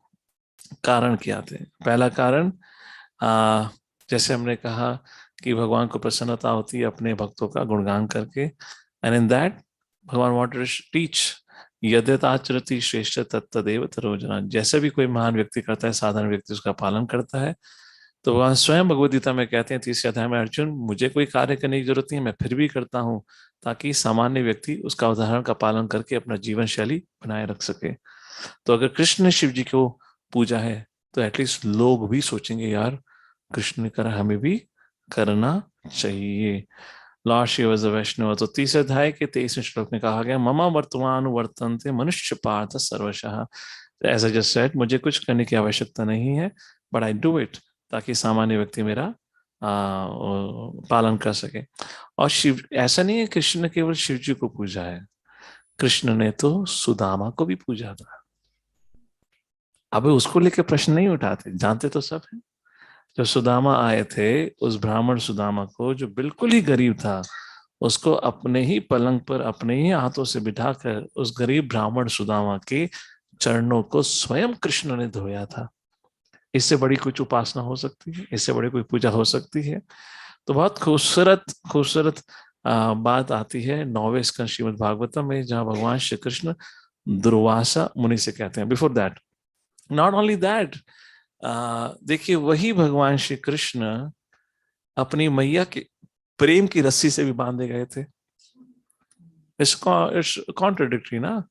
कारण क्या थे? पहला कारण, जैसे हमने कहा कि भगवान को प्रसन्नता होती है अपने भक्तों का गुणगान करके, एंड इन दैट भगवान वांटेड टू टीच यद्यताचरति श्रेष्ठ तत्तदेव तरोजना। जैसे भी कोई महान व्यक्ति करता है, साधारण व्यक्ति उसका पालन करता है। तो भगवान स्वयं भगवद गीता में कहते हैं 30 अध्याय में, अर्जुन मुझे कोई कार्य करने की जरूरत नहीं है, मैं फिर भी करता हूँ, ताकि सामान्य व्यक्ति उसका उदाहरण का पालन करके अपना जीवन शैली बनाए रख सके। तो अगर कृष्ण ने शिव जी को पूजा है, तो एटलीस्ट लोग भी सोचेंगे, यार कृष्ण ने करा, हमें भी करना चाहिए। लॉर्ड शिवा इज अ वैष्णव। तो 30 अध्याय के 23वें श्लोक में कहा गया, ममा वर्तमान वर्तन्ते मनुष्य पार्थ सर्वशः। एज आई जस्ट सेड, मुझे कुछ करने की आवश्यकता नहीं है, बट आई डू इट ताकि सामान्य व्यक्ति मेरा पालन कर सके। और शिव, ऐसा नहीं है कृष्ण ने केवल शिव जी को पूजा है, कृष्ण ने तो सुदामा को भी पूजा था। अब उसको लेके प्रश्न नहीं उठाते, जानते तो सब है। जब सुदामा आए थे, उस ब्राह्मण सुदामा को जो बिल्कुल ही गरीब था, उसको अपने ही पलंग पर अपने ही हाथों से बिठाकर उस गरीब ब्राह्मण सुदामा के चरणों को स्वयं कृष्ण ने धोया था। इससे बड़ी कुछ उपासना हो सकती है? इससे बड़ी कोई पूजा हो सकती है? तो बहुत खूबसूरत खूबसूरत बात आती है 9वें स्कंद श्रीमद् भागवतम में, जहां भगवान श्री कृष्ण दुर्वासा मुनि से कहते हैं, before that, not only that, देखिए वही भगवान श्री कृष्ण अपनी मैया के प्रेम की रस्सी से भी बांधे गए थे। इट्स कॉन्ट्रडिक्टरी ना।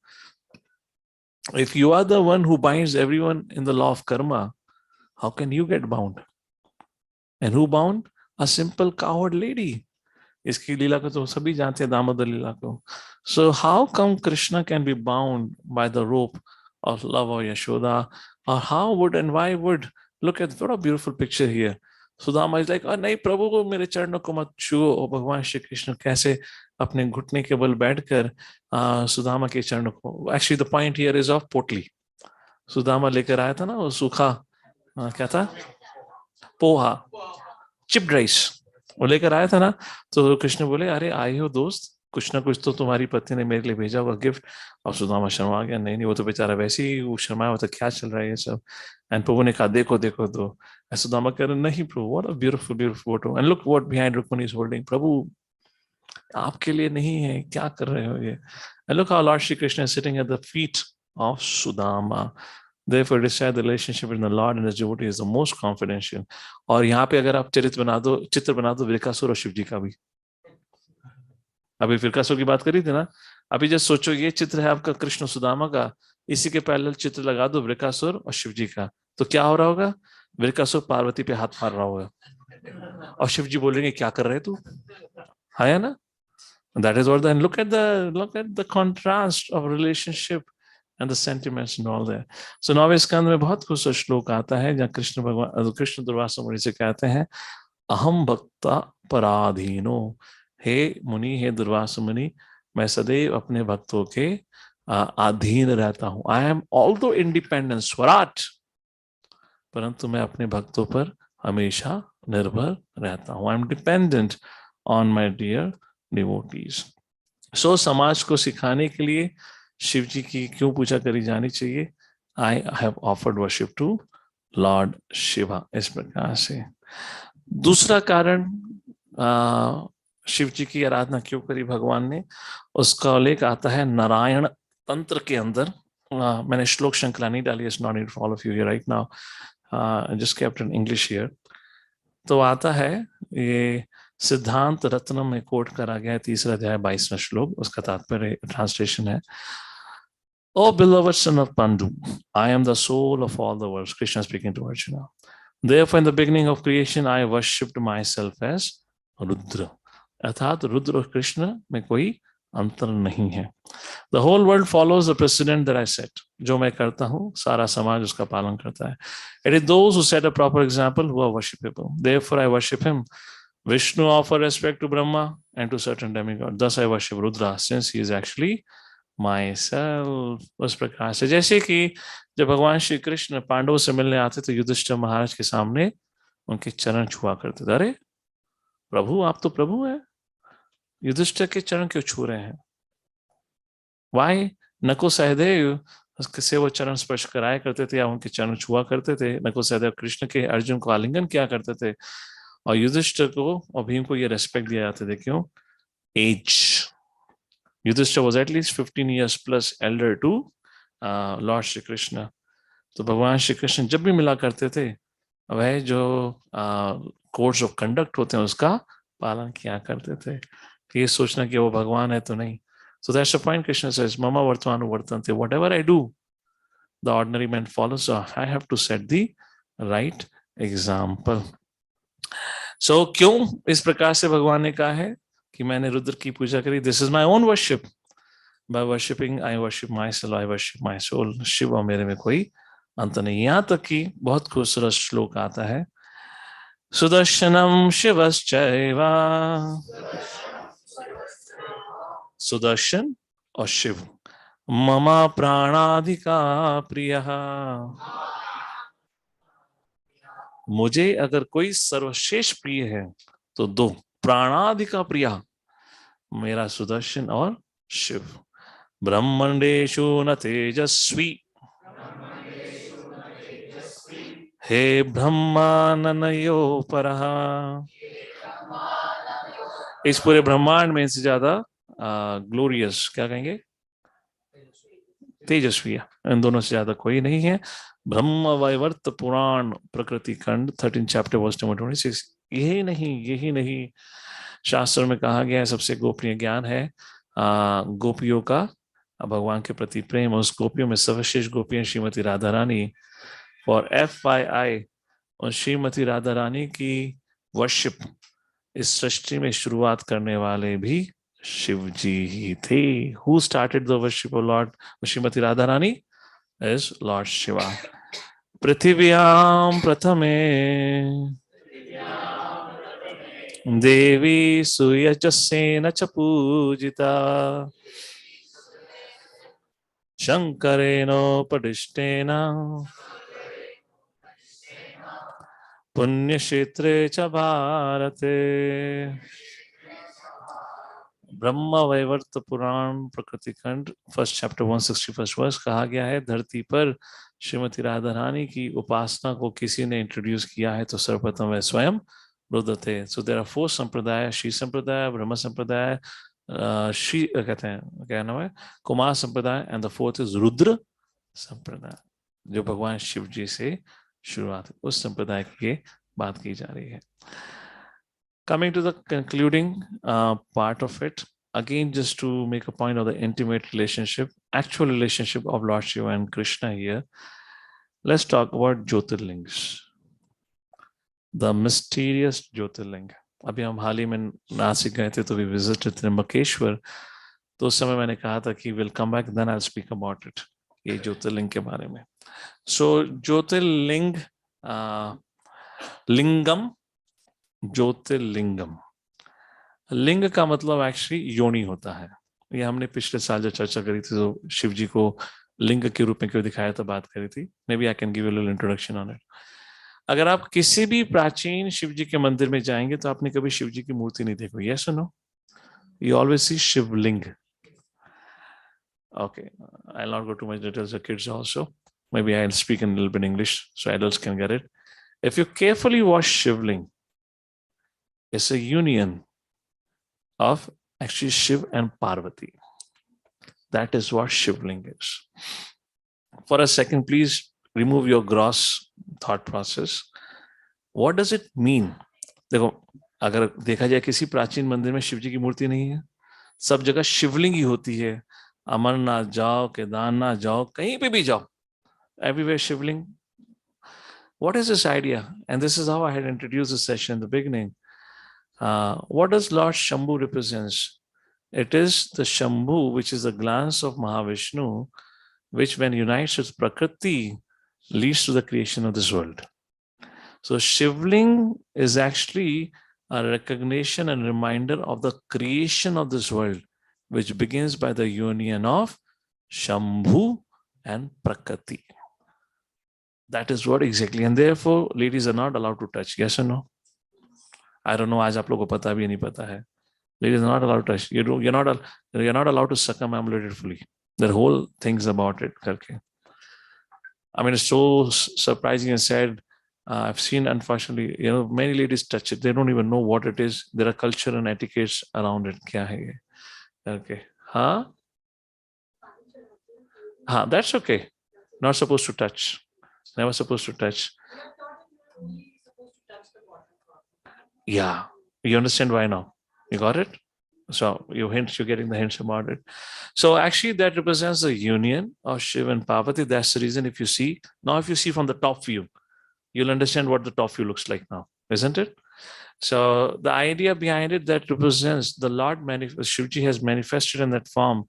If you are the one who binds everyone in the law of karma, how can you get bound? And who bound? A simple coward lady. इसकी लीला को तो सभी जानते हैं, दामोदर लीला को। So how come Krishna can be bound by the rope of love or Yashoda, or how would and why would, look at what a beautiful picture here. Sudama is like, oh नहीं प्रभु को मेरे चरणों को मत छुओ। और भगवान श्री कृष्ण कैसे अपने घुटने के बल बैठकर सुदामा के चरणों को, actually the point here is of पोटली। सुदामा लेकर आया था ना वो सूखा, क्या था, पोहा, चिप्ड राइस, वो लेकर आया था ना। तो कृष्ण बोले, अरे आए हो दोस्त, कुछ ना कुछ तो तुम्हारी पत्नी ने मेरे लिए भेजा हुआ गिफ्ट। और सुदामा शर्मा गया, नहीं नहीं वो तो बेचारा वैसे ही वो शर्माया, वो तो क्या चल रहा है ये सब। एंड प्रभु ने कहा, देखो देखो तो। सुदामा कह रहे, नहीं प्रभु, what a beautiful beautiful photo, and look what behind Rukmini is holding. प्रभु आपके लिए नहीं है, क्या कर रहे हो ये? And look how lord Shri Krishna is sitting at the feet of Sudama. Therefore, it is said the relationship between the Lord and his devotee is the most confidential. और यहाँ पे अगर आप चित्र बना दो विरकासुर और शिव जी का भी। अभी विरकासुर की बात करी थी ना, अभी जब सोचो ये चित्र है आपका कृष्ण सुदामा का, इसी के पैरेलल चित्र लगा दो विरकासुर और शिव जी का, तो क्या हो रहा होगा? विरकासुर पार्वती पे हाथ मार रहा होगा और शिव जी बोलेंगे, क्या कर रहे तू, है ना? That is what. Then look at the contrast of relationship and the sentiments and all that. So 9वें स्कंद में बहुत खूबसूरत श्लोक आता है जहाँ कृष्ण दुर्वासा मुनि से कहते हैं, अहम भक्ता पराधीनो। हे मुनि, हे दुर्वासा मुनि, मैं सदैव अपने भक्तों के अधीन रहता हूँ। आई एम ऑल्दो इंडिपेंडेंट स्वराट, परंतु मैं अपने भक्तों पर हमेशा निर्भर रहता हूँ। I am dependent on my dear devotees. So समाज को सिखाने के लिए शिव जी की क्यों पूजा करी जानी चाहिए? I have offered worship to lord Shiva. इस प्रकार से दूसरा कारण शिव जी की आराधना क्यों करी भगवान ने, उसका उल्लेख आता है नारायण तंत्र के अंदर। मैंने श्लोक श्रृंखला नहीं डाली, it's not need for all of you right now, just kept in English here. तो आता है, ये सिद्धांत रत्नम में कोट करा गया है, तीसरा अध्याय 22वां श्लोक, उसका तात्पर्य ट्रांसलेशन है, O beloved son of Pandu, I am the soul of all the worlds. Krishna speaking to Arjuna. Therefore, in the beginning of creation, I worshipped myself as Rudra. अर्थात रुद्र और कृष्ण में कोई अंतर नहीं है. The whole world follows the precedent that I set. जो मैं करता हूँ, सारा समाज उसका पालन करता है. It is those who set a proper example who are worshipable. Therefore, I worship him. Vishnu offer respect to Brahma and to certain demigods. Thus, I worship Rudra, since he is actually myself. उस प्रकार से, जैसे कि जब भगवान श्री कृष्ण पांडवों से मिलने आते तो युधिष्ठिर महाराज के सामने उनके चरण छुआ करते थे. अरे प्रभु, आप तो प्रभु हैं, युधिष्ठिर के चरण क्यों छू रहे हैं? वाई? नको सहदेव से वो चरण स्पर्श कराया करते थे या उनके चरण छुआ करते थे. नको सहदेव कृष्ण के अर्जुन को आलिंगन किया करते थे, और युधिष्ठिर को और भीम को ये रेस्पेक्ट दिया जाते थे. क्यों? As. Yudhishthira was at least 15 years plus elder to Lord Shri Krishna. तो भगवान श्री कृष्ण जब भी मिला करते थे, वह जो कोड्स ऑफ कंडक्ट होते हैं उसका पालन किया करते थे. ये सोचना कि वो भगवान है तो नहीं. So that's the point. Krishna says, Mama vartvanu vartante. Whatever I do, the ordinary man follows. So I have to set the right example. So क्यों इस प्रकार से भगवान ने कहा है कि मैंने रुद्र की पूजा करी? This is my own worship. By worshipping, I worship myself, I worship my soul. Shiv और मेरे में कोई अंत नहीं. यहाँ तक कि बहुत खूबसूरत श्लोक आता है, सुदर्शनम शिवश्चैवा. सुदर्शन और शिव ममा प्राणाधिका प्रियः. मुझे अगर कोई सर्वश्रेष्ठ प्रिय है तो दो, प्राणाधिका प्रिया, मेरा सुदर्शन और शिव. ब्रह्मंडेषु न तेजस्वी, हे ब्रह्माननयो परः. इस पूरे ब्रह्मांड में इनसे ज्यादा ग्लोरियस, क्या कहेंगे, तेजस्वी, इन दोनों से ज्यादा कोई नहीं है. ब्रह्म वैवर्त पुराण प्रकृति खंड 13 चैप्टर वर्स नंबर 26. यही नहीं शास्त्र में कहा गया है सबसे गोपनीय ज्ञान है गोपियों का भगवान के प्रति प्रेम. उस गोपियों में सर्वश्रेष्ठ गोपियां श्रीमती राधा रानी. फॉर FYI, और श्रीमती राधा रानी की वर्शिप इस सृष्टि में शुरुआत करने वाले भी शिव जी ही थे. Who started the worship of lord Shrimati Radha Rani? Is lord Shiva. पृथिव्याम प्रथमे देवी सुयजस्येन च पूजिता, शंकरेणोपदिष्टेन पुण्यक्षेत्रे च भारते. ब्रह्म वैवर्त पुराण प्रकृति खंड 1 चैप्टर 161 वर्स कहा गया है, धरती पर श्रीमती राधा रानी की उपासना को किसी ने इंट्रोड्यूस किया है तो सर्वप्रथम वह स्वयं रुद्र थे. सो देयर आर 4 संप्रदाय, श्री संप्रदाय, ब्रह्म संप्रदाय, श्री कहते हैं, क्या नाम है, कुमार संप्रदाय, and the fourth is Rudra संप्रदाय, जो भगवान शिव जी से शुरुआत, उस संप्रदाय की बात की जा रही है. Coming to the concluding part of it, again just to make a point of the intimate relationship, actual relationship of Lord Shiva and Krishna here, let's talk about Jyotirlingas, the mysterious Jyotirlinga. अभी हम हाल ही में नासिक गए थे तो we visited त्र्यंबकेश्वर. तो उस समय मैंने कहा था कि we'll come back, then I'll speak about it, ये ज्योतिर्लिंग के बारे में. So ज्योतिर्लिंग, लिंगम, ज्योतिर्लिंगम, लिंग का मतलब एक्चुअली योनि होता है. ये हमने पिछले साल जो चर्चा करी थी तो शिव जी को लिंग के रूप में क्यों दिखाया था बात करी थी. Maybe I can give you little introduction on it. अगर आप किसी भी प्राचीन शिव जी के मंदिर में जाएंगे तो आपने कभी शिव जी की मूर्ति नहीं देखी. यस और no? You always see Shivling. Okay, I'll not go too much details of kids also. Maybe I'll speak in a little bit English so adults can get it. If you carefully watch Shivling, It's a union of actually Shiv and Parvati. That is what Shivling is. For a second, please remove your gross thought process. What does it mean? देखो, अगर देखा जाए किसी प्राचीन मंदिर में शिव जी की मूर्ति नहीं है, सब जगह शिवलिंग ही होती है. अमरनाथ जाओ, केदारनाथ जाओ, कहीं पे भी जाओ, everywhere Shivling. What is this idea? And this is how I had introduced the session in the beginning. What does Lord Shambhu represents? It is the Shambhu, which is the glance of Mahavishnu, which when unites with Prakriti, leads to the creation of this world. So Shivling is actually a recognition and reminder of the creation of this world, which begins by the union of Shambhu and Prakriti. That is what exactly. And therefore, ladies are not allowed to touch. Yes or no? I don't know. आज आप लोगों को पता भी नहीं पता है. Ladies are not allowed to touch. You're not allowed to circumambulate it fully. There are whole things about it. करके. I mean, it's so surprising and sad. I've seen, unfortunately, many ladies touch it. They don't even know what it is. There are culture and etiquettes around it. क्या है ये? Okay. हाँ? हाँ, that's okay. Not supposed to touch. Never supposed to touch. Yeah. You understand why now? You got it? So you're getting the hints about it. So actually that represents the union of Shiva and Parvati. That's the reason if you see from the top view, you'll understand what the top view looks like now, isn't it? So the idea behind it that represents the Lord Shivji has manifested in that form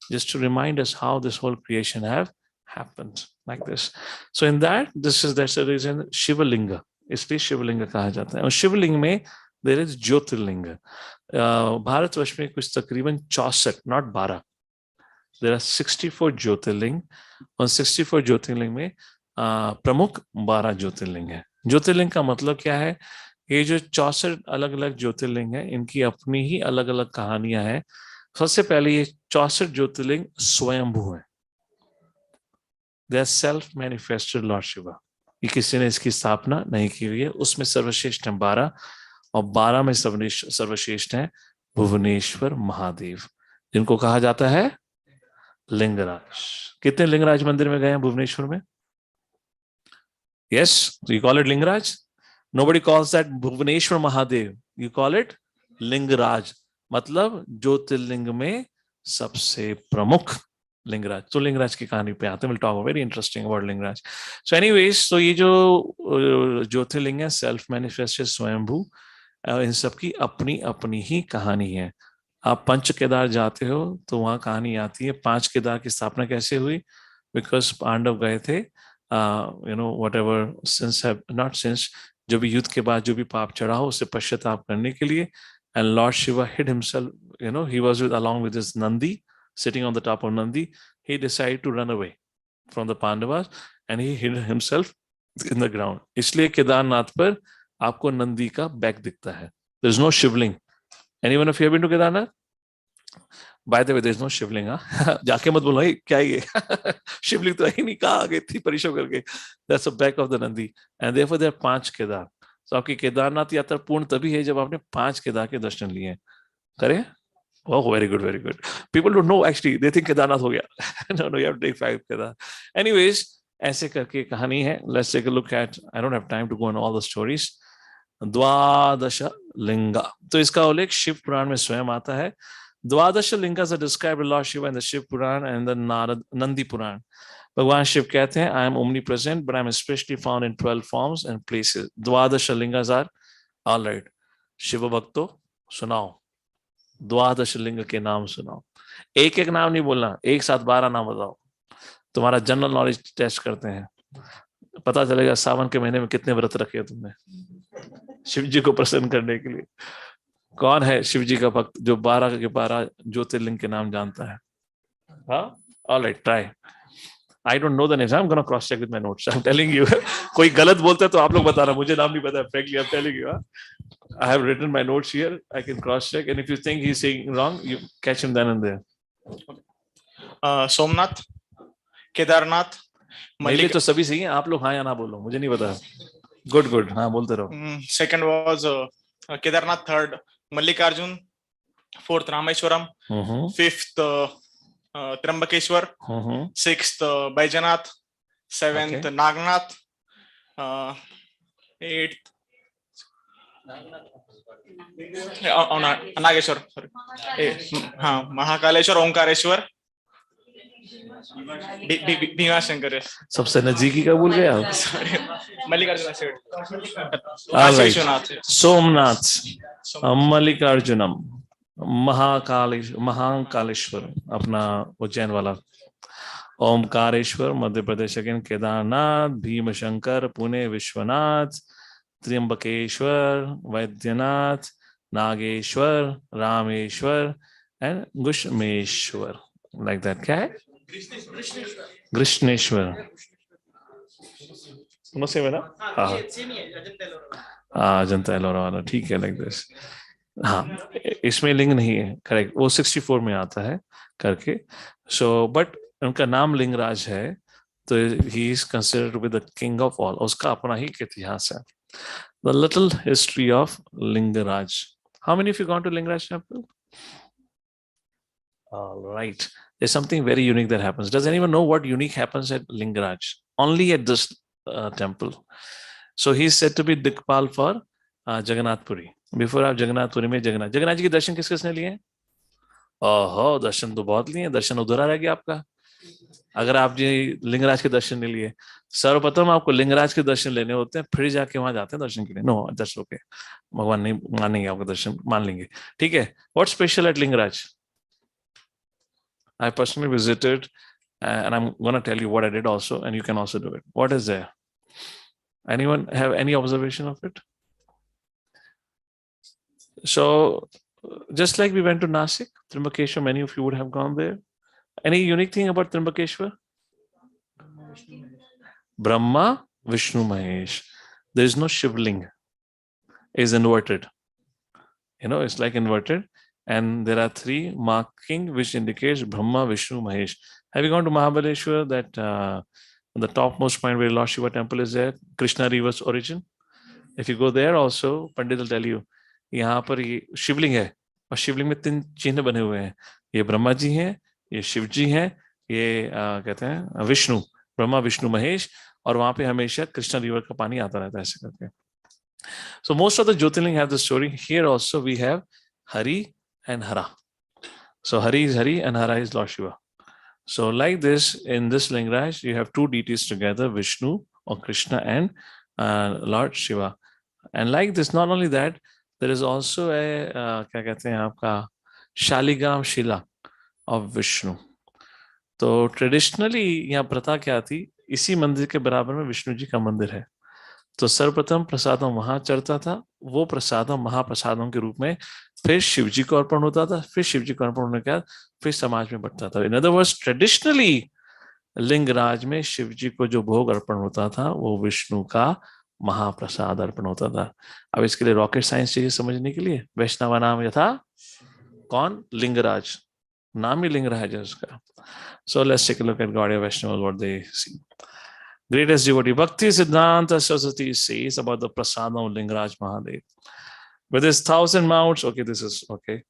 just to remind us how this whole creation have happened like this. So in that's the reason Shivalinga. इसलिए शिवलिंग कहा जाता है. और शिवलिंग में there is ज्योतिर्लिंग. भारतवर्ष में कुछ तकरीबन 64, not 12. There are 64 ज्योतिर्लिंग. और 64 ज्योतिर्लिंग में प्रमुख 12 ज्योतिर्लिंग है. ज्योतिर्लिंग का मतलब क्या है? ये जो 64 अलग अलग ज्योतिर्लिंग है, इनकी अपनी ही अलग अलग कहानियां हैं. सबसे पहले ये 64 ज्योतिर्लिंग स्वयंभू है. They are self-manifested Lord Shiva. ये किसी ने इसकी स्थापना नहीं की हुई है. उसमें सर्वश्रेष्ठ है 12 और 12 में सर्वश्रेष्ठ है भुवनेश्वर महादेव, जिनको कहा जाता है लिंगराज. कितने लिंगराज मंदिर में गए हैं भुवनेश्वर में? Yes, so you call it Lingaraj. Nobody calls that Bhuvaneshwar Mahadev. You call it Lingaraj. मतलब ज्योतिर्लिंग में सबसे प्रमुख लिंगराज. तो लिंगराज की कहानी पे आते हैं. We'll talk very interesting about Lingaraj. So anyways, तो ये जो ज्योतिर्लिंग है सेल्फ मैनिफेस्टेड स्वयंभू, इन सब की अपनी अपनी ही कहानी है. आप पंच केदार जाते हो तो वहां कहानी आती है 5 केदार की स्थापना कैसे हुई. बिकॉज पांडव गए थे, whatever sins have not sins, जो भी युद्ध के बाद जो भी पाप चढ़ा हो उसे पश्चाताप करने के लिए. And Lord Shiva hid himself, he was along with his Nandi, sitting on the top of Nandi. He decided to run away from the Pandavas and he hid himself in the ground. इसलिए केदारनाथ पर आपको नंदी का बैक दिखता है. There is no Shivling. Anyone of you have been to Kedarnath? By the way, there is no Shivling. जाके मत बोलो क्या ये शिवलिंग तो ही नहीं, कहाँ आ गई थी परिश्रम करके. That's the back of the Nandi. And therefore there are 5 Kedar. तो आपकी केदारनाथ यात्रा पूर्ण तभी है जब आपने 5 केदार के दर्शन लिए. करें? Oh, very good, very good. People don't know actually. They think Kedarnath हो गया. No, you have to take 5 Kedar. Anyways, ऐसे करके कहानी है. Let's take a look at. I don't have time to go on all the stories. द्वादश लिंगा. तो इसका उल्लेख शिव पुराण में स्वयं आता है. द्वादश लिंगास are described by Lord Shiva in the Shiv Puran and the Nandi Puran. भगवान शिव कहते हैं I am omnipresent but I am especially found in 12 forms and places. द्वादश लिंगास are all right. शिव भक्तों सुनाओ, द्वादश लिंग के नाम सुनाओ. एक एक नाम नहीं बोलना, एक साथ 12 नाम बताओ. तुम्हारा जनरल नॉलेज टेस्ट करते हैं. पता चलेगा सावन के महीने में कितने व्रत रखे तुमने शिव जी को प्रसन्न करने के लिए. कौन है शिव जी का भक्त जो 12 के 12 ज्योतिर्लिंग के नाम जानता है? हाँ, all right, try. I don't know the names. I am gonna cross check with my notes. I am telling you. कोई गलत बोलता है तो आप लोग बताना, मुझे नाम नहीं पता. Frankly I am telling you. I have written my notes here. I can cross check, and if you think he's saying wrong, you catch him then and there. Somnath, Kedarnath, मेरे तो सभी सही हैं. आप लोग हाँ या ना बोलो, मुझे नहीं पता. गुड गुड, हाँ बोलते रहो. Second was Kedarnath, third Mallikarjun, fourth Rameshwaram, fifth Trimbakeshwar, sixth Baidyanath, seventh Nagnath, eighth Nageshwar, sorry, Mahakaleshwar, Omkareshwar, Bhimashankar. सबसे नजदीकी का भूल गए आप? Mallikarjuna said. सोमनाथ, मल्लिकार्जुनम, महाकालेश्वर अपना उज्जैन वाला, Omkareshwar Madhya Pradesh, again Kedarnath, Bhimashankar Pune, Vishwanath, Trimbakeshwar, Vaidyanath, Nageshwar, Rameshwar and Grishneshwar. Like that. क्या है? कृष्णेश्वर. समझे मेरा? हाँ, अजंता एलोरा वाला. ठीक है, लाइक दिस. हाँ, इसमें लिंग नहीं है, करेक्ट. वो 64 में आता है करके. सो बट उनका नाम लिंगराज है, तो he is considered to be the king of all. उसका अपना ही इतिहास है. The little history of Lingaraj. How many of you gone to Lingaraj temple? All right. There's something very unique that happens. Does anyone know what unique happens at Lingaraj? Only at this temple. So he's said to be Dikpal for Jagannath Puri. Before आप जगन्नाथ पुरी में जगन्नाथ जी के दर्शन किस किसने लिए? ओहो, दर्शन तो बहुत लिए. दर्शन अधूरा रह गया आपका अगर आप जी लिंगराज के दर्शन नहीं लिए. सर्वप्रथम आपको लिंगराज के दर्शन लेने होते हैं, फिर जाके वहां जाते हैं दर्शन के लिए. नो, दर्शन ओके, भगवान नहीं मानेंगे आपका दर्शन, मान लेंगे. ठीक है. What's special at Lingaraj? I personally visited, and I'm going to tell you what I did also, and you can also do it. What is there? Anyone have any observation of it? So, just like we went to Nasik, Trimbakeshwar, many of you would have gone there. Any unique thing about Trimbakeshwar? Brahma, Vishnu, Mahesh. There is no Shivaling. It's inverted. It's like inverted. And there are three marking which indicates Brahma, Vishnu, Mahesh. Have you gone to Mahabaleshwar, that the topmost point where Lord Shiva temple is there, Krishna river's origin? If you go there also, Pandit will tell you, यहाँ पर ये शिवलिंग है, और शिवलिंग में 3 चिन्ह बने हुए हैं. ये ब्रह्मा जी हैं, ये शिव जी हैं, ये कहते हैं विष्णु, ब्रह्मा विष्णु महेश, और वहां पे हमेशा कृष्णा रिवर का पानी आता रहता है ऐसे करके. So most of the Jyotirlinga have the story. Here also we have Hari and Hara. So Hari is Hari and Hara is Lord Shiva. So like this, in this Lingaraj, you have 2 deities together, Vishnu or Krishna and Lord Shiva. And like this, not only that, there is also a क्या कहते हैं आपका शालिग्राम शिला of Vishnu. तो ट्रेडिशनली यहाँ प्रथा क्या थी, इसी मंदिर के बराबर में विष्णु जी का मंदिर है. तो सर्वप्रथम प्रसादम वहां चढ़ता था, वो प्रसादम महाप्रसादों के रूप में फिर शिव जी को अर्पण होता था, फिर शिव जी को अर्पण होने के बाद फिर समाज में बढ़ता था. In other words, traditionally Lingaraj में शिव जी को जो भोग अर्पण होता था वो विष्णु का महाप्रसाद अर्पण होता था. अब इसके लिए रॉकेट साइंस चाहिए समझने के लिए. वैष्णव नाम यथा कौन? लिंगराज. नाम ही लिंगराज है उसका. So let's take a look at Gaudiya Vaishnavas, what they see. Greatest devotee Bhakti Siddhanta Saraswati says about the prasadam of Lingaraj Mahadev. With his 1,000 mounts, okay, this is okay.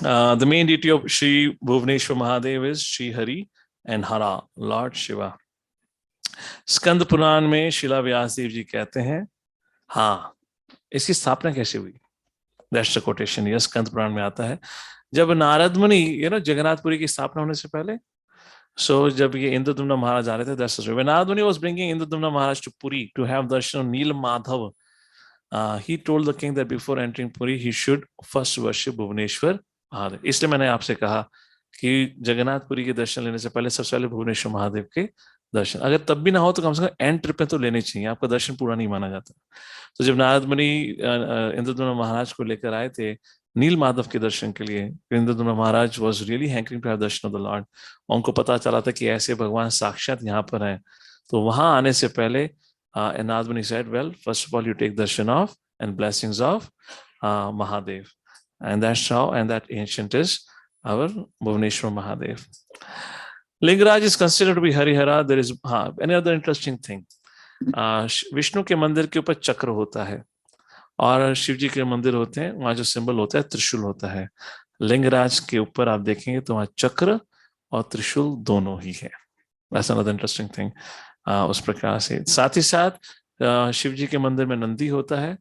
The main deity of Sri Bhuvaneshwar Mahadev is Sri Hari and Hara, Lord Shiva. Skanda Purana में शिला व्यास देव जी कहते हैं, हाँ, इसकी स्थापना कैसे हुई? That's the quotation. Yes, Skanda Purana में आता है, जब नारद मुनि जगन्नाथपुरी की स्थापना होने से पहले, जब ये इंद्रदुम्न महाराज आ रहे थे, that's the story. When Narad Muni was bringing Indradumna Maharaj to Puri to have darshan of Nil Madhav, he told the king that before entering Puri he should first worship Bhuvaneshwar Mahadev. इसलिए मैंने आपसे कहा कि जगन्नाथपुरी के दर्शन लेने से पहले सबसे पहले भुवनेश्वर महादेव के दर्शन, अगर तब भी ना हो तो कम से कम एंड ट्रिप में तो लेने चाहिए, आपका दर्शन पूरा नहीं माना जाता. तो जब नारद मुनि इंद्रदुम्न महाराज को लेकर आए थे नील माधव के दर्शन के लिए, Indradyumna Maharaj was really hankering to have darshan of the lord. उनको पता चला था कि ऐसे भगवान साक्षात यहाँ पर हैं. तो वहां आने से पहले Narad Muni said, well, first of all you take darshan of and blessings of Mahadev, and that's how, and that ancient is our Bhubaneswar Mahadev. Lingaraj is considered to be Harihara. There is any other interesting thing. Vishnu के मंदिर के ऊपर चक्र होता है. और शिव जी के मंदिर होते हैं, वहां जो सिंबल होता है त्रिशूल होता है। लिंगराज के ऊपर आप देखेंगे तो वहां चक्र और त्रिशूल दोनों ही है। That's another interesting thing. उस प्रकार से साथ ही साथ शिव जी के मंदिर में नंदी होता है,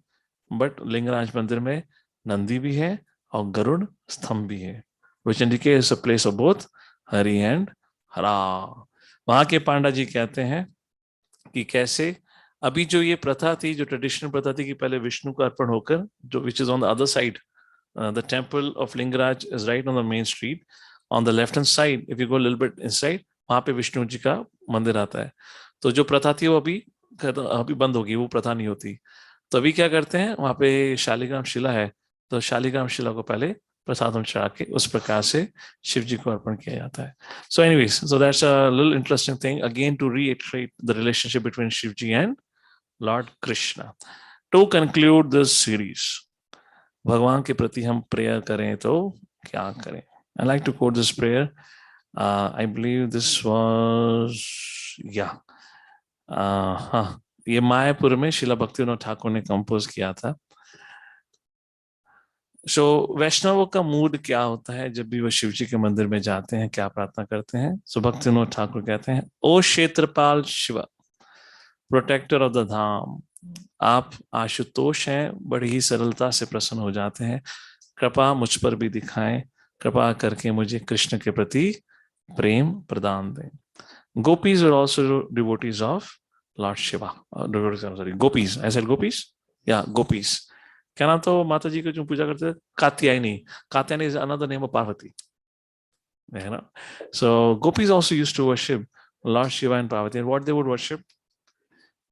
बट लिंगराज मंदिर में नंदी भी है और गरुड़ स्तंभ भी है, which indicates a place of both Hari and हरा। वहां के पांडा जी कहते हैं कि कैसे अभी जो ये प्रथा थी, जो ट्रेडिशनल प्रथा थी कि पहले विष्णु को अर्पण होकर, जो which is on the other side, the temple of Lingaraj is right on the main street, on the left hand side if you go little bit inside, वहां पे विष्णु जी का मंदिर आता है। तो जो प्रथा थी वो अभी बंद होगी, वो प्रथा नहीं होती। तो अभी क्या करते हैं, वहां पे शालिग्राम शिला है, तो शालिग्राम शिला को पहले प्रसाद में चढ़ा के उस प्रकार से शिव जी को अर्पण किया जाता है। So anyways, so that's a little interesting thing again to reiterate the relationship between Shiv ji and Lord Krishna. To conclude this series, भगवान के प्रति हम प्रेयर करें तो क्या करें? I like to quote this prayer. I believe this was हाँ, ये मायापुर में शिला भक्तिविनोद ठाकुर ने कंपोज किया था। सो वैष्णवों का मूड क्या होता है जब भी वो शिव जी के मंदिर में जाते हैं, क्या प्रार्थना करते हैं? सो भक्तिविनोद ठाकुर कहते हैं, ओ क्षेत्रपाल शिव, प्रोटेक्टर ऑफ द धाम, आप आशुतोष हैं, बड़ी ही सरलता से प्रसन्न हो जाते हैं, कृपा मुझ पर भी दिखाएं, कृपा करके मुझे कृष्ण के प्रति प्रेम प्रदान दें। Gopis were also devotees of Lord Shiva. Gopis. I said gopis? Yeah, gopis. क्या नाम तो माता जी को जो पूजा करते थे? Katyayani. Katyayani is another name of Parvati. You know? So gopis also used to worship Lord Shiva and Parvati. And what they would worship?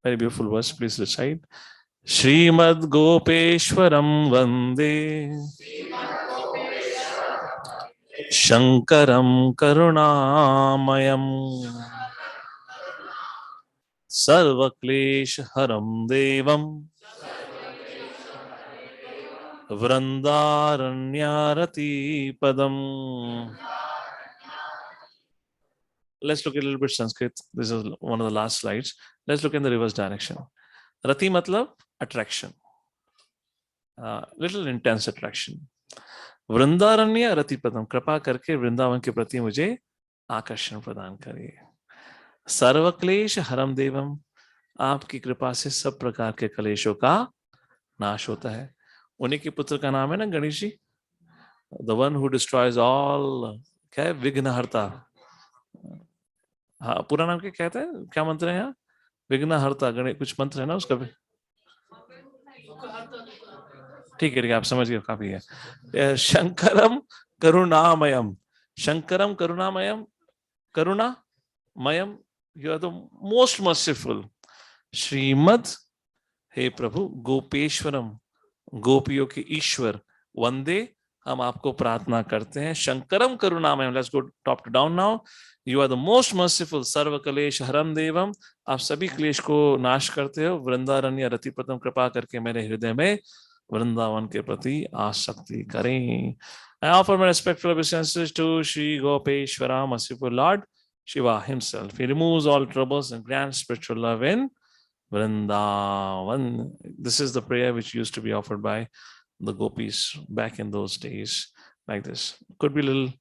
Very beautiful verse. Please recite. Srimad Gopeshwaram Vande Shankaram Karunamayam सर्वक्लेश हरम देवम वृंदारण्यारति पदम। Let's look at a little bit Sanskrit. This is one of the last slides. Let's look in the reverse direction. Rati matlab attraction, little intense attraction. वृंदारण्य रति पदम, कृपा करके वृंदावन के प्रति मुझे आकर्षण प्रदान करिए। सर्वक्लेश हरम देवम, आपकी कृपा से सब प्रकार के कलेशों का नाश होता है। उन्हीं के पुत्र का नाम है ना Ganesh ji, the one who destroys all, क्या है, विघ्नहर्ता। हाँ, पूरा नाम क्या कहते हैं, क्या मंत्र है यहाँ? विघ्नहर्ता गणेश, कुछ मंत्र है ना उसका भी? ठीक है, आप समझ गए, काफी है। शंकरम करुणामयम, शंकरम करुणामयम, करुणामयम, you are the most merciful. श्रीमद, हे प्रभु, गोपेश्वरम, गोपियों के ईश्वर, वंदे, हम आपको प्रार्थना करते हैं, शंकरम करुणामयम, let's go top to down now, you are the most merciful, सर्व कलेश हरम देवम, आप सभी क्लेश को नाश करते हो, वृंदारण्य रतिपतम, कृपा करके मेरे हृदय में वृंदावन के प्रति आसक्ति करें। I offer my respectful obeisances to Shri Gopeshwara, merciful Lord Shiva himself. He removes all troubles and grants spiritual love in Vrindavan. This is the prayer which used to be offered by the gopis back in those days, like this. Could be a little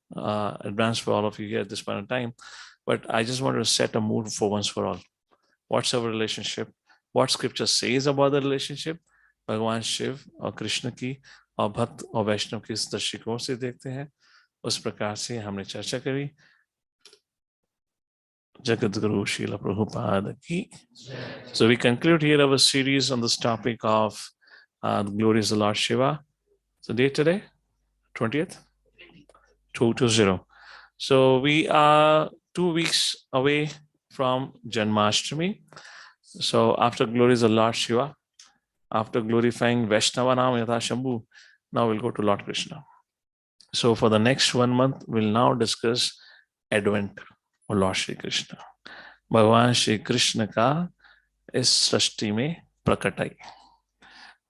advanced for all of you here at this point in time, but I just wanted to set a mood for once for all. What's our relationship? What scripture says about the relationship? भगवान शिव और कृष्ण की और भक्त और वैष्णव की इस दृष्टिकोण से देखते हैं, उस प्रकार से हमने चर्चा करी। जगत गुरु श्रील प्रभुपाद की। So we conclude here our series on this topic of the glories of Lord Shiva. So date today, 20th, 220. So we are 2 weeks away from Janmashtami. So after glories of Lord Shiva, after glorifying Vaishnava Nam Yatha Shambhu, now we'll go to Lord Krishna. So for the next 1 month, we'll now discuss Advent of Lord Shri Krishna. भगवान श्री कृष्ण का इस सृष्टि में प्रकटाई.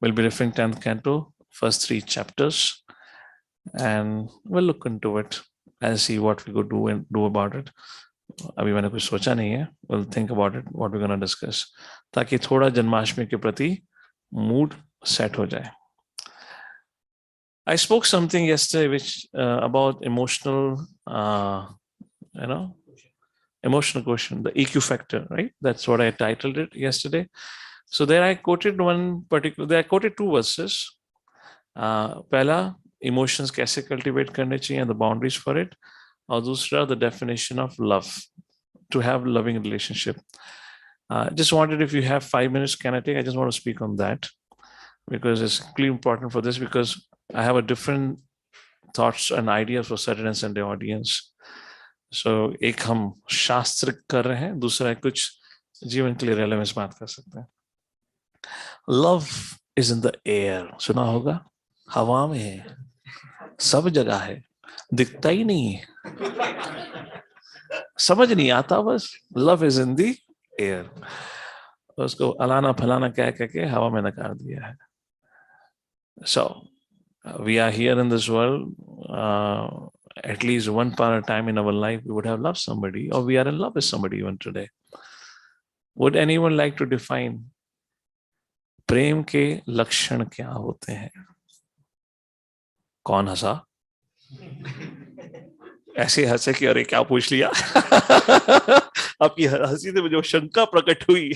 We'll be referring 10th canto, first 3 chapters, and we'll look into it and see what we could do about it. अभी मैंने कुछ सोचा नहीं है. We'll think about it, what we're going to discuss, ताकि थोड़ा जन्माष्टमी के प्रति मूड सेट हो जाए. I spoke something yesterday which about emotional, emotional quotient, the EQ factor, right? That's what I titled it yesterday. So there I quoted I quoted two verses. पहला, emotions कैसे cultivate करने चाहिए and the boundaries for it. और दूसरा, the definition of love, to have a loving relationship. Just wondered if you have 5 minutes, can I take? I just want to speak on that because it's really important for this, because I have a different thoughts and ideas for Saturday and Sunday audience. So एक हम शास्त्र कर रहे हैं, दूसरा कुछ जीवन के लिए रेलेवेंस बात कर सकते हैं. Love is in the air. सुना होगा, हवा में है, सब जगह है, दिखता ही नहीं है, समझ नहीं आता बस. Love is in the air. उसको अलाना फलाना कह के हवा में नकार दिया है. So we are here in this world. At least one part of time in our life, we would have loved somebody, or we are in love with somebody even today. Would anyone like to define प्रेम के लक्षण क्या होते हैं? कौन हंसा? ऐसे हंसे कि अरे क्या पूछ लिया. आपकी हंसी से मुझे शंका प्रकट हुई.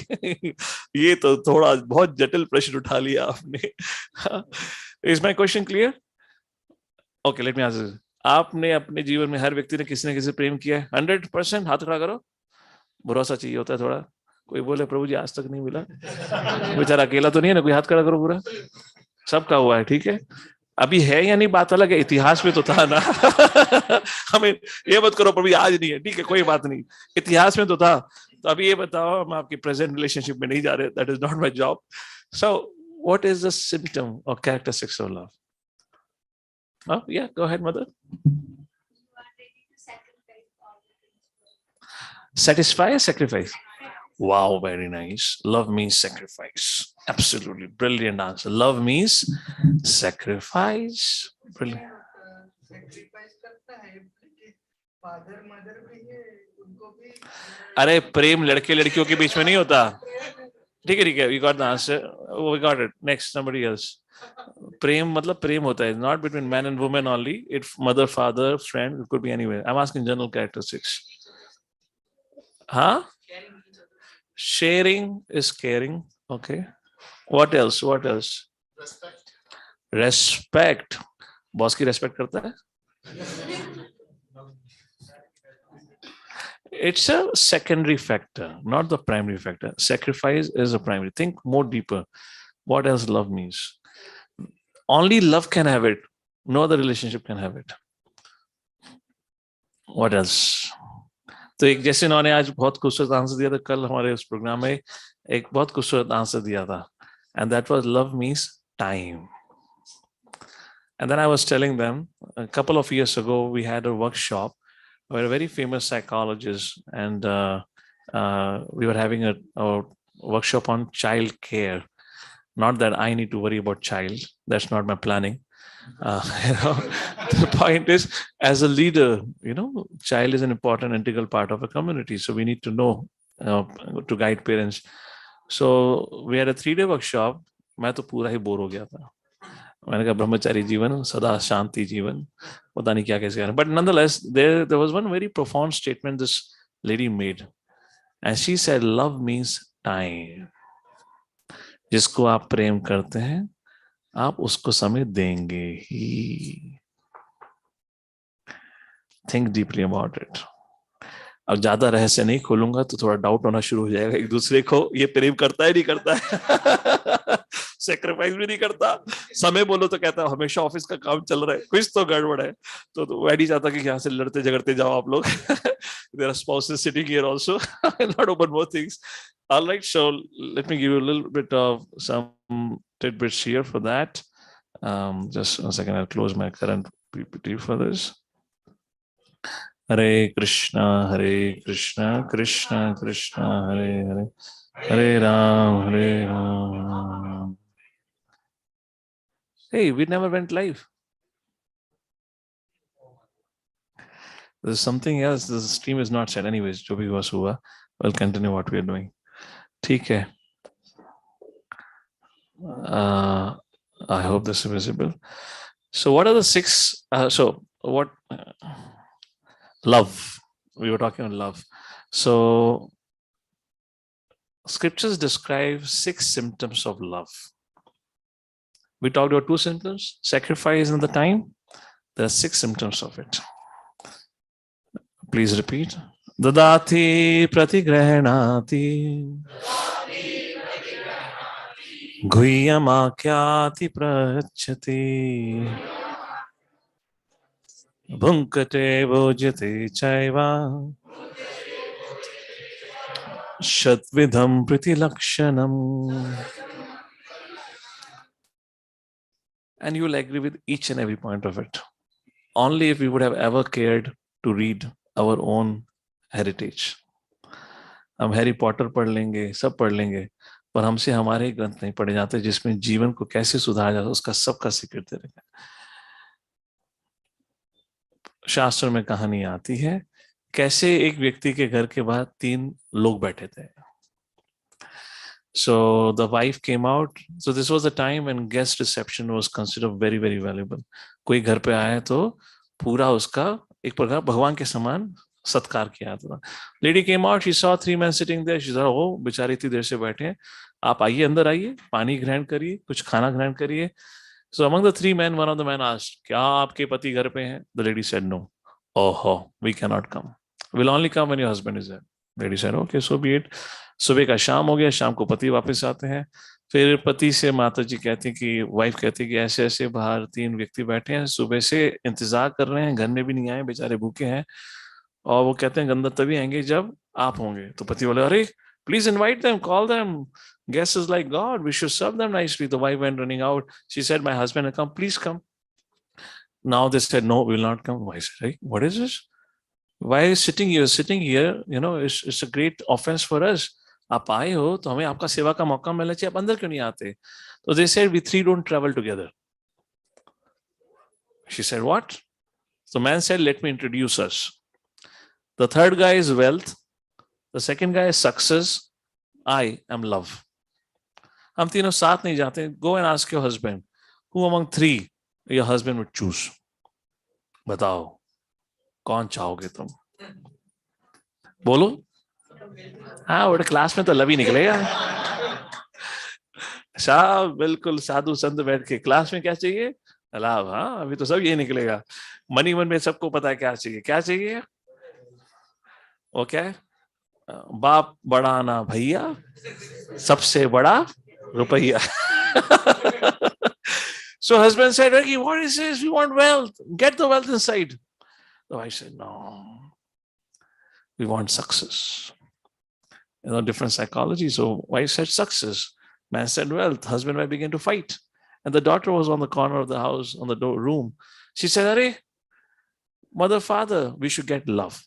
ये तो थोड़ा बहुत जटिल प्रश्न उठा लिया आपने. Is my question clear? Okay, let me ask you. आपने अपने जीवन में हर व्यक्ति ने किसी न किसी प्रेम किया है? 100%. हाथ खड़ा करो. भरोसा चाहिए होता है थोड़ा. कोई बोले प्रभु जी आज तक नहीं मिला, बेचारा अकेला तो नहीं है ना, कोई हाथ खड़ा करो. पूरा सबका हुआ है. ठीक है, अभी है या नहीं बात अलग है, इतिहास में तो था ना. हमें ये मत करो प्रभु आज नहीं है, ठीक है कोई बात नहीं, इतिहास में तो था. तो अभी ये बताओ, हम आपकी प्रेजेंट रिलेशनशिप में नहीं जा रहे. That is not my job. So what is the symptom और characteristics of love? Oh, yeah, go ahead, mother. Satisfy or sacrifice? Wow, very nice. Love means sacrifice. Absolutely brilliant answer. Love means sacrifice. Brilliant. अरे प्रेम लड़के लड़कियों के बीच में नहीं होता. ठीक है, we got the answer. We got it. Next, somebody else. प्रेम मतलब प्रेम होता है, not between man and woman only. It's mother, father, friend. It could be anywhere. I'm asking general characteristics. Huh? Sharing is caring. Okay. What else? What else? Respect. Boss की रेस्पेक्ट करता है? It's a secondary factor, not the primary factor. Sacrifice is a primary. Think more deeper. What else love means? Only love can have it. No other relationship can have it. What else? तो एक जैसे इन्होंने आज बहुत खूबसूरत आंसर दिया था, कल हमारे उस प्रोग्राम में एक बहुत खूबसूरत आंसर दिया था, and that was love means time. And then I was telling them, a couple of years ago we had a workshop where a very famous psychologist, and we were having a workshop on child care. Not that I need to worry about child, that's not my planning. The point is, as a leader, child is an important integral part of a community, so we need to know to guide parents. So we had a 3-day workshop. मैं तो पूरा ही बोर हो गया था. मैंने कहा ब्रह्मचारी जीवन, सदा शांति जीवन, पता नहीं क्या कैसे. But nonetheless, there was one very profound statement this lady made, and she said, love means time. जिसको आप प्रेम करते हैं, आप उसको समय देंगे ही. Think deeply about it. अब ज्यादा रहस्य नहीं खोलूंगा तो थोड़ा डाउट होना शुरू हो जाएगा एक दूसरे को, ये प्रेम करता है नहीं करता है. सैक्रिफाइस भी नहीं करता, समय बोलो तो कहता है हमेशा ऑफिस का काम चल रहा है, कुछ तो गड़बड़ है. तो मैं नहीं चाहता कि यहाँ से लड़ते झगड़ते जाओ आप लोग. There are spouses sitting here also. Not open more things. All right, so let me give you a little bit of some tidbits here for that. Just a second, I'll close my current PPT for this. Hare Krishna, Krishna Krishna, Hare Hare, Hare Ram. Hey, we never went live. There's something else. The stream is not set. Anyways, जो भी हुआ, we'll continue what we are doing. ठीक है. I hope this is visible. So what are the six? Love. We were talking on love. So scriptures describe 6 symptoms of love. We talked about 2 symptoms, sacrifice and the time. There are 6 symptoms of it. Please repeat. Dadati pratigrahanati guhyamakyati prachati bhunkate bhojate chaiva shatvidham pritilakshanam. And you will agree with each and every point of it. Only if we would have ever cared to read our own heritage. हम हैरी पॉटर पढ़ लेंगे, सब पढ़ लेंगे, पर हमसे हमारे ही ग्रंथ नहीं पढ़े जाते जिसमें जीवन को कैसे सुधारा जाता है उसका सबका सीक्रेट दे रखा है. शास्त्र में कहानी आती है कैसे एक व्यक्ति के घर के बाहर 3 लोग बैठे थे. So the wife came out. So this was the time when guest reception was considered very, very valuable. कोई घर पे आया तो पूरा उसका एक प्रकार भगवान के समान सत्कार किया था. Lady came out. She saw 3 men sitting there. She thought, oh, बेचारे इतनी देर से बैठे हैं. आप आइए, अंदर आइए, पानी ग्रहण करिए, कुछ खाना ग्रहण करिए. So among the 3 men, one of the men asked, क्या आपके पति घर पे हैं? The lady said, no. Oh, we cannot come. We'll only come when your husband is there. Lady said, okay, so be it. सुबह का शाम हो गया, शाम को पति वापस आते हैं. फिर पति से माता जी कहती हैं कि वाइफ कहती है कि ऐसे ऐसे बाहर 3 व्यक्ति बैठे हैं, सुबह से इंतजार कर रहे हैं, घर में भी नहीं आए, बेचारे भूखे हैं, और वो कहते हैं गंदा तभी आएंगे जब आप होंगे. तो पति बोले, अरे please invite them, call them, guest is like God, we should serve them nicely. The wife went running out. She said, my husband will come, please come. Now they said, no, we will not come. Why? Right? What is this? Why is sitting here, you know, it's a great offense for us. आप आए हो तो हमें आपका सेवा का मौका मिलना चाहिए, आप अंदर क्यों नहीं आते? तो they said, we 3 don't travel together. She said, what? So man said, let me introduce us. The third guy is wealth. The second guy is success. I am love. हम तीनों साथ नहीं जाते. Go and ask your husband. Who among 3 your husband would choose? बताओ, कौन चाहोगे तुम? बोलो. हाँ, बड़े क्लास में तो लव ही निकलेगा. साहब बिल्कुल साधु संत बैठ के क्लास में क्या चाहिए? लाभ. हाँ, अभी तो सब ये निकलेगा. मनी मन में सबको पता है क्या चाहिए. क्या चाहिए? वो क्या है? बाप बड़ा ना भैया, सबसे बड़ा रुपया. So husband said, Ricky, what is this? We want wealth. Get the wealth inside. The wife said, no, we want success. You know, different psychology. So wife said success. Man said wealth. Husband and wife began to fight. And the daughter was on the corner of the house, on the room. She said, Arey, mother, father, we should get love.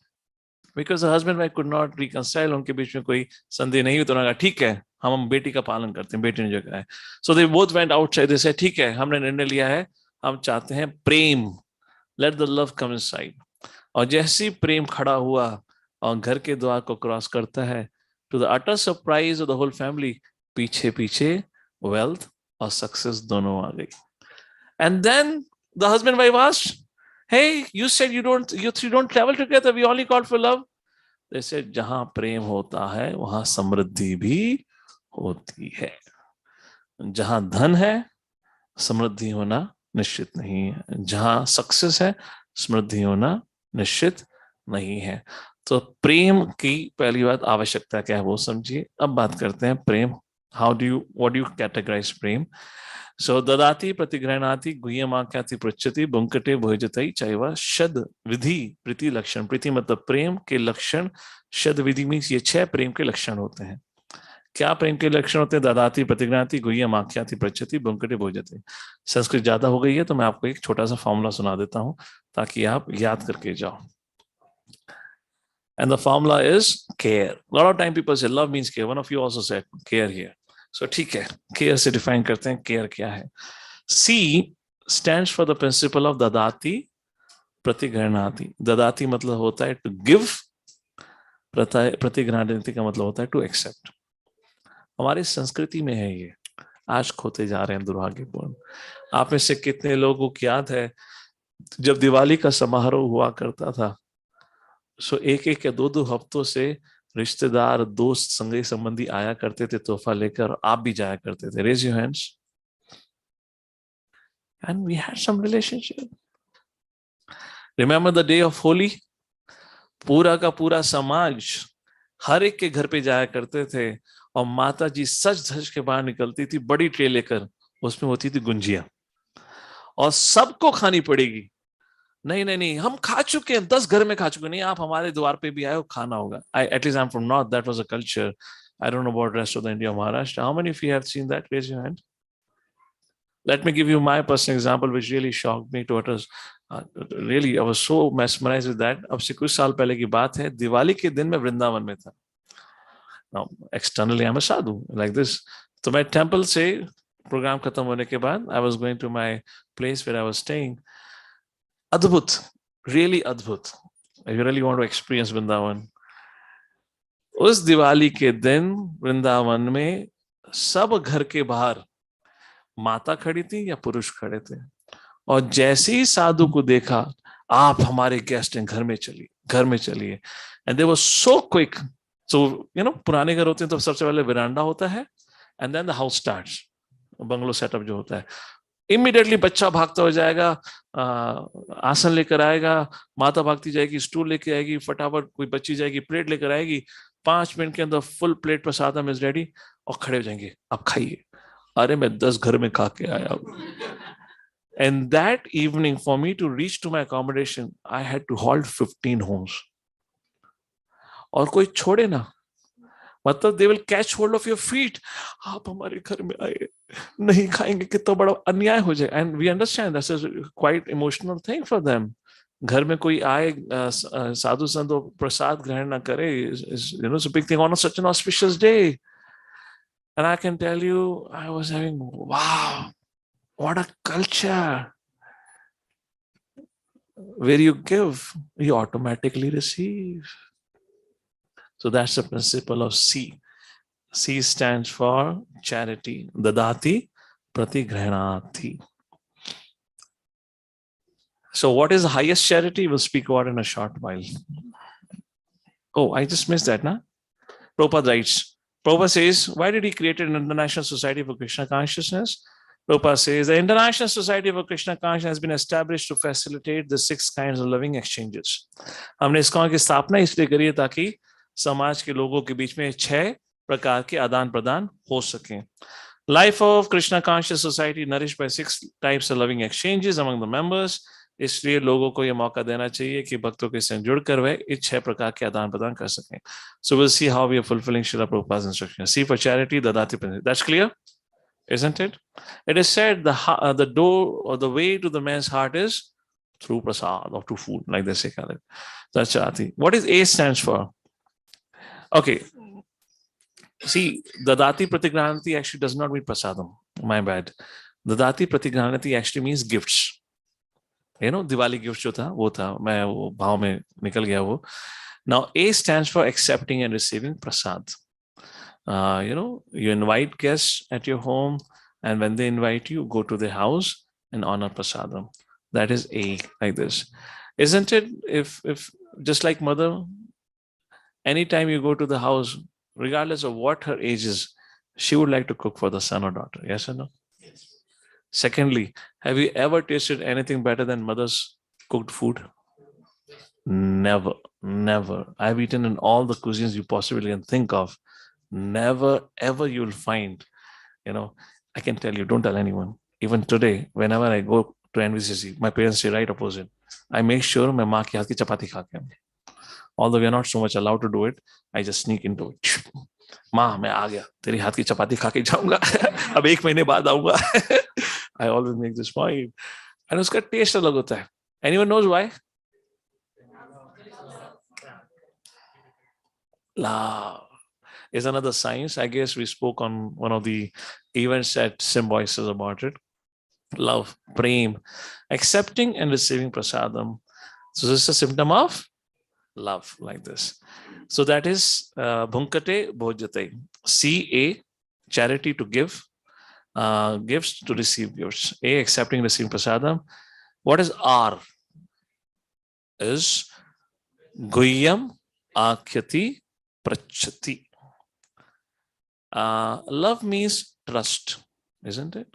Because the husband and wife could not reconcile. उनके बीच में कोई संदेह नहीं हुई, तो उन्होंने कहा ठीक है, हम बेटी का पालन करते हैं, बेटी ने जो कहा है. So they both went outside. They said, ठीक है, हमने निर्णय लिया है, हम चाहते हैं प्रेम. Let the love come inside. और जैसे ही प्रेम खड़ा हुआ और घर के द्वार को क्रॉस करता है, to the utter surprise of the whole family, पीछे पीछे wealth और success दोनों आ गई. And then the husband and wife asked, hey, you said you 3 don't travel together, we only called for love. They said, जहां प्रेम होता है वहां समृद्धि भी होती है. जहां धन है समृद्धि होना निश्चित नहीं है. जहां सक्सेस है समृद्धि होना निश्चित नहीं है. तो प्रेम की पहली बात आवश्यकता क्या है वो समझिए. अब बात करते हैं प्रेम. what do you categorize Prem? So ददाति प्रतिग्रहणाति गुह्यमाख्याति पृच्छति बुंकटे भोजते चैवा शद विधि प्रीति लक्षण. प्रीति मतलब प्रेम के लक्षण. शद विधि मीन्स ये 6 प्रेम के लक्षण होते हैं. क्या प्रेम के लक्षण होते हैं? ददाति प्रतिग्रहणाति गुह्यमाख्याति पृच्छति बुंकटे भोजते. संस्कृत ज्यादा हो गई है तो मैं आपको एक छोटा सा फॉर्मूला सुना देता हूं ताकि आप याद करके जाओ. And the formula is care. A lot of time people say love means care. One of you also said care here. So ठीक है, care से define करते हैं care क्या है. C stands for the principle of ददाति प्रतिग्रहणाति. ददाति मतलब होता है to give, प्रतिग्रहणाति का मतलब होता है to accept. हमारी संस्कृति में है ये. आज खोते जा रहे हैं दुर्भाग्यपूर्ण। आप में से कितने लोगों को याद है जब दिवाली का समारोह हुआ करता था, सो एक एक या दो दो हफ्तों से रिश्तेदार, दोस्त, संगी संबंधी आया करते थे तोहफा लेकर, आप भी जाया करते थे। Raise your hands. And we had some relationship. Remember the day of Holi, पूरा का पूरा समाज हर एक के घर पे जाया करते थे और माता जी सज धज के बाहर निकलती थी बड़ी ट्रे लेकर, उसमें होती थी गुंजिया और सबको खानी पड़ेगी। नहीं नहीं नहीं, हम खा चुके हैं, 10 घर में खा चुके, नहीं आप हमारे द्वार पे भी आए हो, खाना होगा। At least I am from north, that was a culture. I don't know about rest of the India, Maharashtra. How many of you have seen that? Raise your hand. Let me give you my personal example, which really shocked me to utters. Really, I was so mesmerized with that. अब से कुछ साल पहले की बात है, दिवाली के दिन मैं वृंदावन में था। Now, externally, I'm a sadhu like this. तो मैं टेम्पल से प्रोग्राम खत्म होने के बाद I was going to my place where I was staying. अद्भुत, really अद्भुत. If you really want to experience Vrindavan, उस दिवाली के दिन वृंदावन में सब घर के बाहर माता खड़ी थी या पुरुष खड़े थे, और जैसे ही साधु को देखा, आप हमारे गेस्ट हैं, घर में चलिए, घर में चलिए। And they were so quick. So you know, पुराने घर होते हैं तो सबसे पहले विरांडा होता है and then the house starts, bungalow setup जो होता है। इमीडिएटली बच्चा भागता हो जाएगा, आसन लेकर आएगा, माता भागती जाएगी, स्टूल लेके आएगी, फटाफट कोई बच्ची जाएगी, प्लेट लेकर आएगी, 5 मिनट के अंदर full plate prasadam is ready, और खड़े हो जाएंगे, आप खाइए। अरे मैं 10 घर में खा के आया। And that evening, for me to reach to my accommodation, I had to halt 15 homes. और कोई छोड़े ना, मतलब they will catch hold of your feet. आप हमारे घर में आए, नहीं खाएंगे, कितना बड़ा अन्याय हो जाए। And we understand that's a quite emotional thing for them. घर में कोई आए, साधु संत प्रसाद ग्रहण ना करे, you know, it's a big thing on such an auspicious day. And I can tell you, I was having, wow, what a culture. Where you give, you automatically receive. So that's the principle of C. C stands for charity. Dadati pratigrhanati. So what is the highest charity? We'll speak about in a short while. Oh, I just missed that, na? Prabhupada writes, Prabhupada says, why did he create an International Society for Krishna Consciousness? Prabhupada says, the International Society for Krishna Consciousness has been established to facilitate the 6 kinds of loving exchanges. हमने इसका की स्थापना इसलिए करी है ताकि समाज के लोगों के बीच में 6 प्रकार के आदान प्रदान हो सकें. Life of Krishna Conscious Society nourished by 6 types of loving exchanges among the members. इसलिए लोगों को यह मौका देना चाहिए कि भक्तों के संग जुड़कर वे इस 6 प्रकार के आदान प्रदान कर सकें. So we'll see how we are fulfilling Srila Prabhupada's instruction. C for charity, dadati principle. That's clear, isn't it? It is said the door or the way to the man's heart is through prasad or through food, like they say. That's charity. What is A stands for? Okay. See, dadati pratigranati actually does not mean prasadam. My bad. Dadati pratigranati actually means gifts. You know, Diwali gifts जो था वो था, मैं वो भाव में निकल गया वो. Now A stands for accepting and receiving prasad. You know, you invite guests at your home, and when they invite you, go to their house and honor prasadam. That is A, like this, isn't it? If just like mother, anytime you go to the house, regardless of what her age is, she would like to cook for the son or daughter. Yes or no? Yes. Secondly, have you ever tasted anything better than mother's cooked food? Never, never. I've eaten in all the cuisines you possibly can think of. Never, ever you'll find, you know, I can tell you, don't tell anyone. Even today, whenever I go to NVCC, my parents say right opposite. I make sure मैं माँ की हाथ की चपाती खा के. Although we are not so much allowed to do it, I just sneak into it. माँ मैं आ गया, तेरी हाथ की चपाती खा के जाऊंगा. अब 1 महीने बाद आऊंगा. I always make this point. And उसका टेस्ट अलग होता है. Anyone knows why? Love is another science. I guess we spoke on one of the events at Symbiosis about it. Love, prem, accepting and receiving prasadam. So this is a symptom of love, like this. So that is bhunkate bhojate. C, A, charity, to give. Gifts to receive gifts. A, accepting, receiving prasadam. What is R? Is Guhyam Akhyati Prachati. Love means trust, isn't it?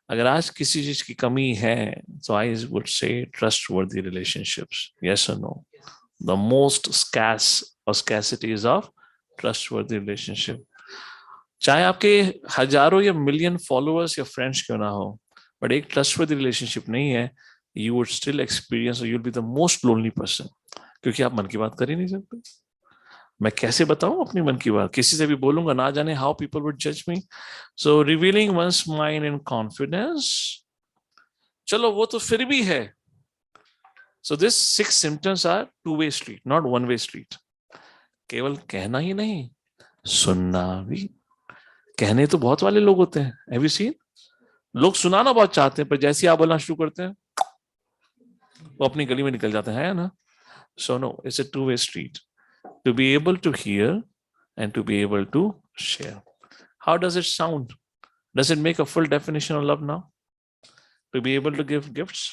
अगर आज किसी चीज की कमी है, so I would say trustworthy relationships. Yes or no? The most scarce or scarcity is of trustworthy relationship. चाहे आपके हजारों या मिलियन फॉलोअर्स या फ्रेंड्स क्यों ना हो, बट एक ट्रस्टवर्दी रिलेशनशिप नहीं है, you would still experience or you'll be the most lonely person. क्योंकि आप मन की बात कर ही नहीं सकते. मैं कैसे बताऊं अपनी मन की बात? किसी से भी बोलूंगा, ना जाने how people would judge me. So revealing one's mind in confidence. चलो वो तो फिर भी है. So this 6 symptoms are two-way street, not one-way street. केवल कहना ही नहीं, सुनना भी. कहने तो बहुत वाले लोग होते हैं. Have you seen? लोग सुनाना बहुत चाहते हैं, पर जैसे आप बोलना शुरू करते हैं, वो अपनी गली में निकल जाते हैं, है ना? So no, it's a two-way street. To be able to hear and to be able to share. How does it sound? Does it make a full definition of love now? To be able to give gifts,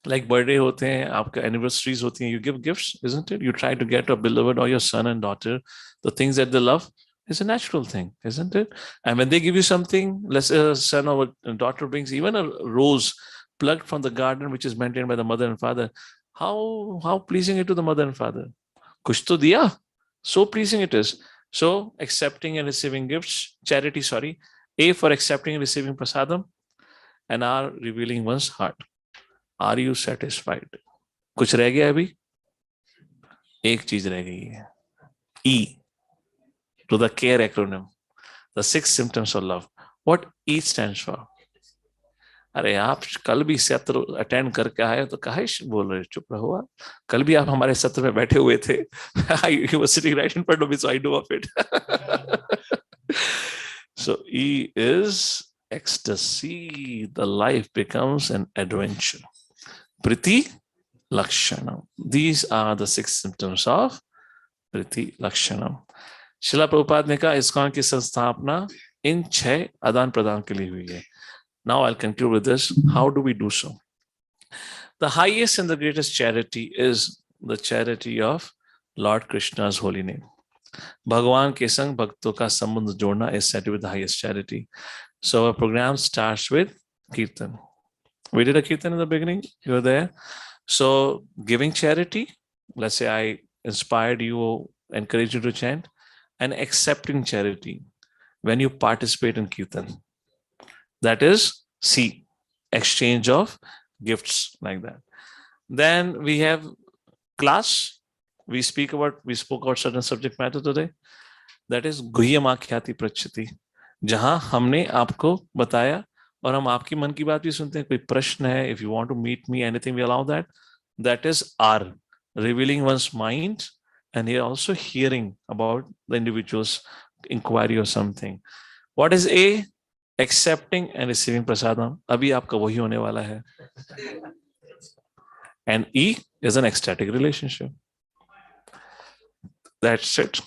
like birthday होते हैं, आपका anniversaries होती हैं, you give gifts, isn't it? You try to get a beloved or your son and daughter the things that they love. It's a natural thing, isn't it? And when they give you something, let's say a son or a daughter brings even a rose plucked from the garden which is maintained by the mother and father, how pleasing it to the mother and father. कुछ तो दिया, so pleasing it is. So accepting and receiving gifts, charity, sorry. A for accepting and receiving prasadam, and R revealing one's heart. Are you satisfied? कुछ रह गया अभी? एक चीज रह गई है. E to the CARE acronym, the 6 symptoms of love. What E stands for? अरे आप कल भी सत्र अटेंड करके आए तो काहे बोल रहे, चुप रहो आप. कल भी आप हमारे सत्र में बैठे हुए थे. You were sitting right in front of me, so I know of it. So E is ecstasy. The life becomes an adventure. Priti Lakshanam. These are the 6 symptoms of Priti Lakshanam. शिला प्रभुपाद ने कहा इस्कॉन की संस्थापना इन 6 आदान प्रदान के लिए हुई है. Now I'll conclude with this. How do we do so? The highest and the greatest charity is the charity of Lord Krishna's holy name. भगवान के संग भक्तों का संबंध जोड़ना is said to be the highest charity. So our program starts with Kirtan. We did a Kirtan in the beginning. You were there. So giving charity, let's say I inspired you, encouraged you to chant, and accepting charity when you participate in Kirtan. That is C, exchange of gifts like that. Then we have class. We spoke about certain subject matter today. That is Guhyam Akhyati Prachati. जहां हमने आपको बताया और हम आपकी मन की बात भी सुनते हैं. कोई प्रश्न है, if you want to meet me, anything, we allow that. That is R, revealing one's mind, and here also hearing about the individual's inquiry or something. What is A? Accepting and receiving prasadam. अभी आपका वही होने वाला है. And E is an ecstatic relationship. That's it.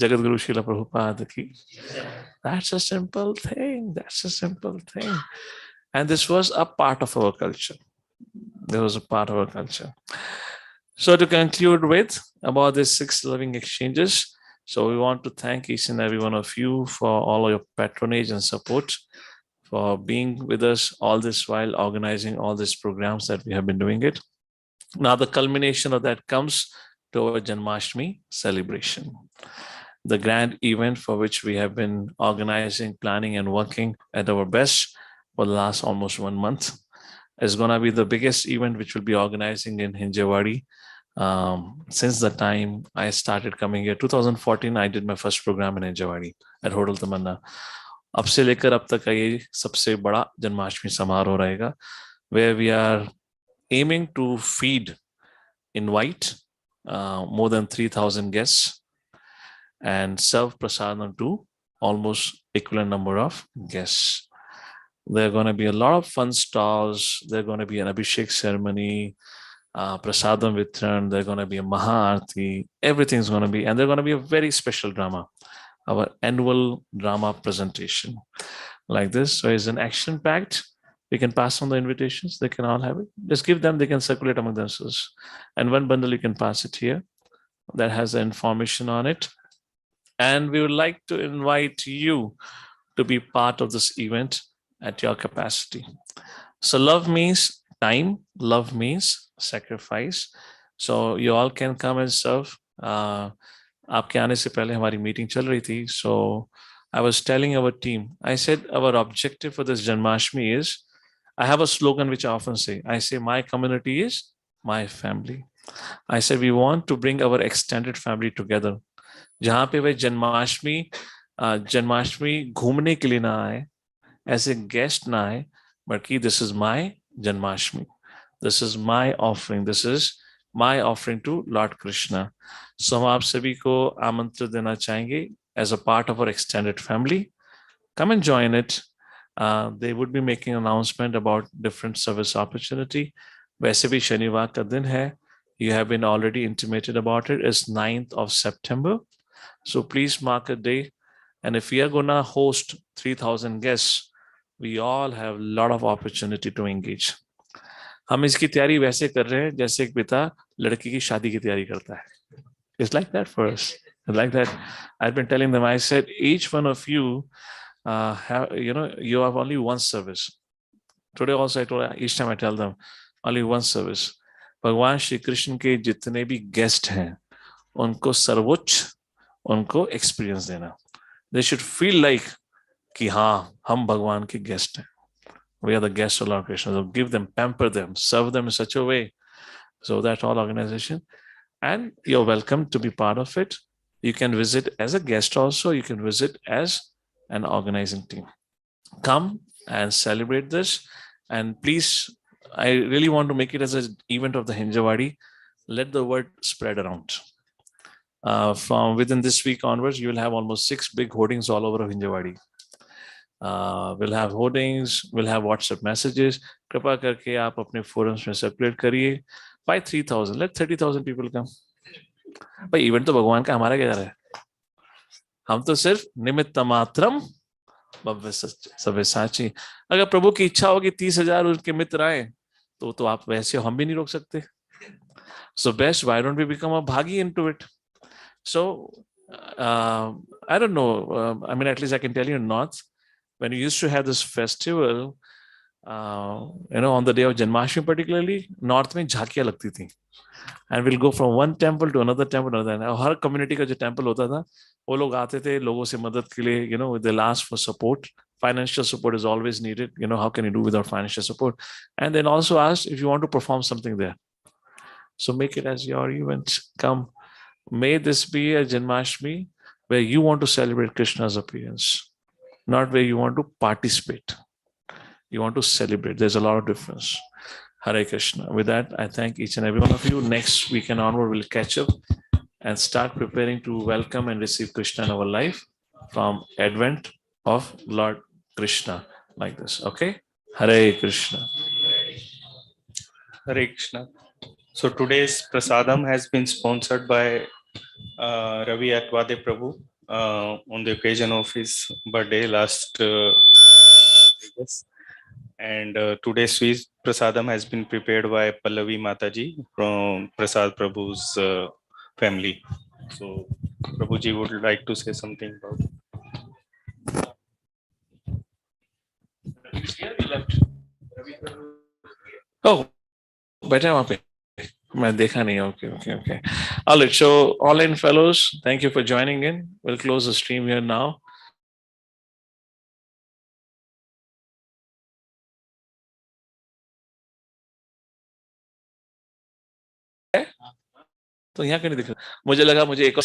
Jagat Guru Srila Prabhupada ki. That's a simple thing. That's a simple thing. And this was a part of our culture. There was a part of our culture. So to conclude with about these 6 loving exchanges, so we want to thank each and every one of you for all of your patronage and support, for being with us all this while organizing all these programs that we have been doing it. Now the culmination of that comes to our Janmashtami celebration, the grand event for which we have been organizing, planning, and working at our best for the last almost 1 month. It's going to be the biggest event which we'll be organizing in Hinjewadi. Since the time I started coming here, 2014, I did my first program in Hinjewadi at Hotel Tamanna. अब से लेकर अब तक का ये सबसे बड़ा जन्माष्टमी समारोह रहेगा, where we are aiming to feed, invite more than 3,000 guests and serve prasadam to almost equivalent number of guests. There are going to be a lot of fun stalls. There's going to be an Abhishek ceremony, prasadam vitran. There's going to be a Maha-arti. Everything's going to be, and there's going to be a very special drama, our annual drama presentation. like this. So it's an action packed. We can pass on the invitations. They can all have it. Just give them. They can circulate among themselves. And one bundle you can pass it here that has the information on it. And we would like to invite you to be part of this event at your capacity. So love means time. Love means sacrifice. So you all can come and serve. आपके आने से पहले हमारी मीटिंग चल रही थी. So I was telling our team, I said our objective for this Janmashtami is, I have a slogan which I often say. I say my community is my family. I said we want to bring our extended family together. जहाँ पे वे जन्माष्टमी घूमने के लिए ना आए, as a guest ना आए, बल्कि this is my Janmashtami. This is my offering. This is my offering to Lord Krishna. So हम आप सभी को आमंत्रण देना चाहेंगे as a part of our extended family. Come and join it. They would be making an announcement about different service opportunity. वैसे भी शनिवार का दिन है. You have been already intimated about it. It's 9th of September. So please mark a day. And if we are going to host 3,000 guests, we all have a lot of opportunity to engage. हम इसकी तैयारी वैसे कर रहे हैं जैसे एक पिता लड़की की शादी की तैयारी करता है. It's like that for us. Like that. I've been telling them, I said, each one of you, you have only one service. Today also I told, each time I tell them, only one service. भगवान श्री कृष्ण के जितने भी गेस्ट हैं, उनको सर्वोच्च, उनको एक्सपीरियंस देना. They should feel like कि हाँ, हम भगवान के गेस्ट हैं. We are the guests of Lord Krishna. So give them, pamper them, serve them in such a way. So that's all organization. And you're welcome to be part of it. You can visit as a guest also. You can visit as an organizing team. Come and celebrate this. And please, I really want to make it as an event of the Hinjawadi. Let the word spread around. From within this week onwards, you will have almost 6 big hoardings all over Hinjawadi. We'll have hoardings, we'll have WhatsApp messages. कृपा करके आप अपने forums में circulate करिए. By 3,000, let 30,000 people come. भाई इवेंट तो भगवान का, हमारा क्या है? हम तो सिर्फ निमित्त मात्रम भव्य सव्यसाची. अगर प्रभु की इच्छा होगी 30,000 उनके मित्र आए, तो आप वैसे हम भी नहीं रोक सकते. So best, why don't we become a bhagi into it? So I don't know. I mean, at least I can tell you in North, when you used to have this festival, on the day of Janmashtami particularly, North में झांकियां लगती थी. And we'll go from one temple to another temple to another. Her community का जो temple होता था, वो लोग आते थे लोगों से मदद के लिए, they'll ask for support. Financial support is always needed. How can you do without financial support? And then also ask if you want to perform something there. So make it as your event. Come. May this be a Janmashtami where you want to celebrate Krishna's appearance, not where you want to participate. You want to celebrate. There's a lot of difference. Hare Krishna. With that, I thank each and every one of you. Next week and onward, we'll catch up and start preparing to welcome and receive Krishna in our life from Advent of Lord Krishna, like this. Okay? Hare Krishna. Hare Krishna. So today's prasadam has been sponsored by Ravi Atwade Prabhu on the occasion of his birthday last August. And today's sweet prasadam has been prepared by Pallavi Mataji from Prasad Prabhu's family. So Prabhuji would like to say something about it. Oh, better वहाँ पे मैं देखा नहीं. Okay. All right. So online fellows, thank you for joining in. We'll close the stream here now. तो यहाँ क्यों नहीं दिख रहा? मुझे लगा मुझे एक और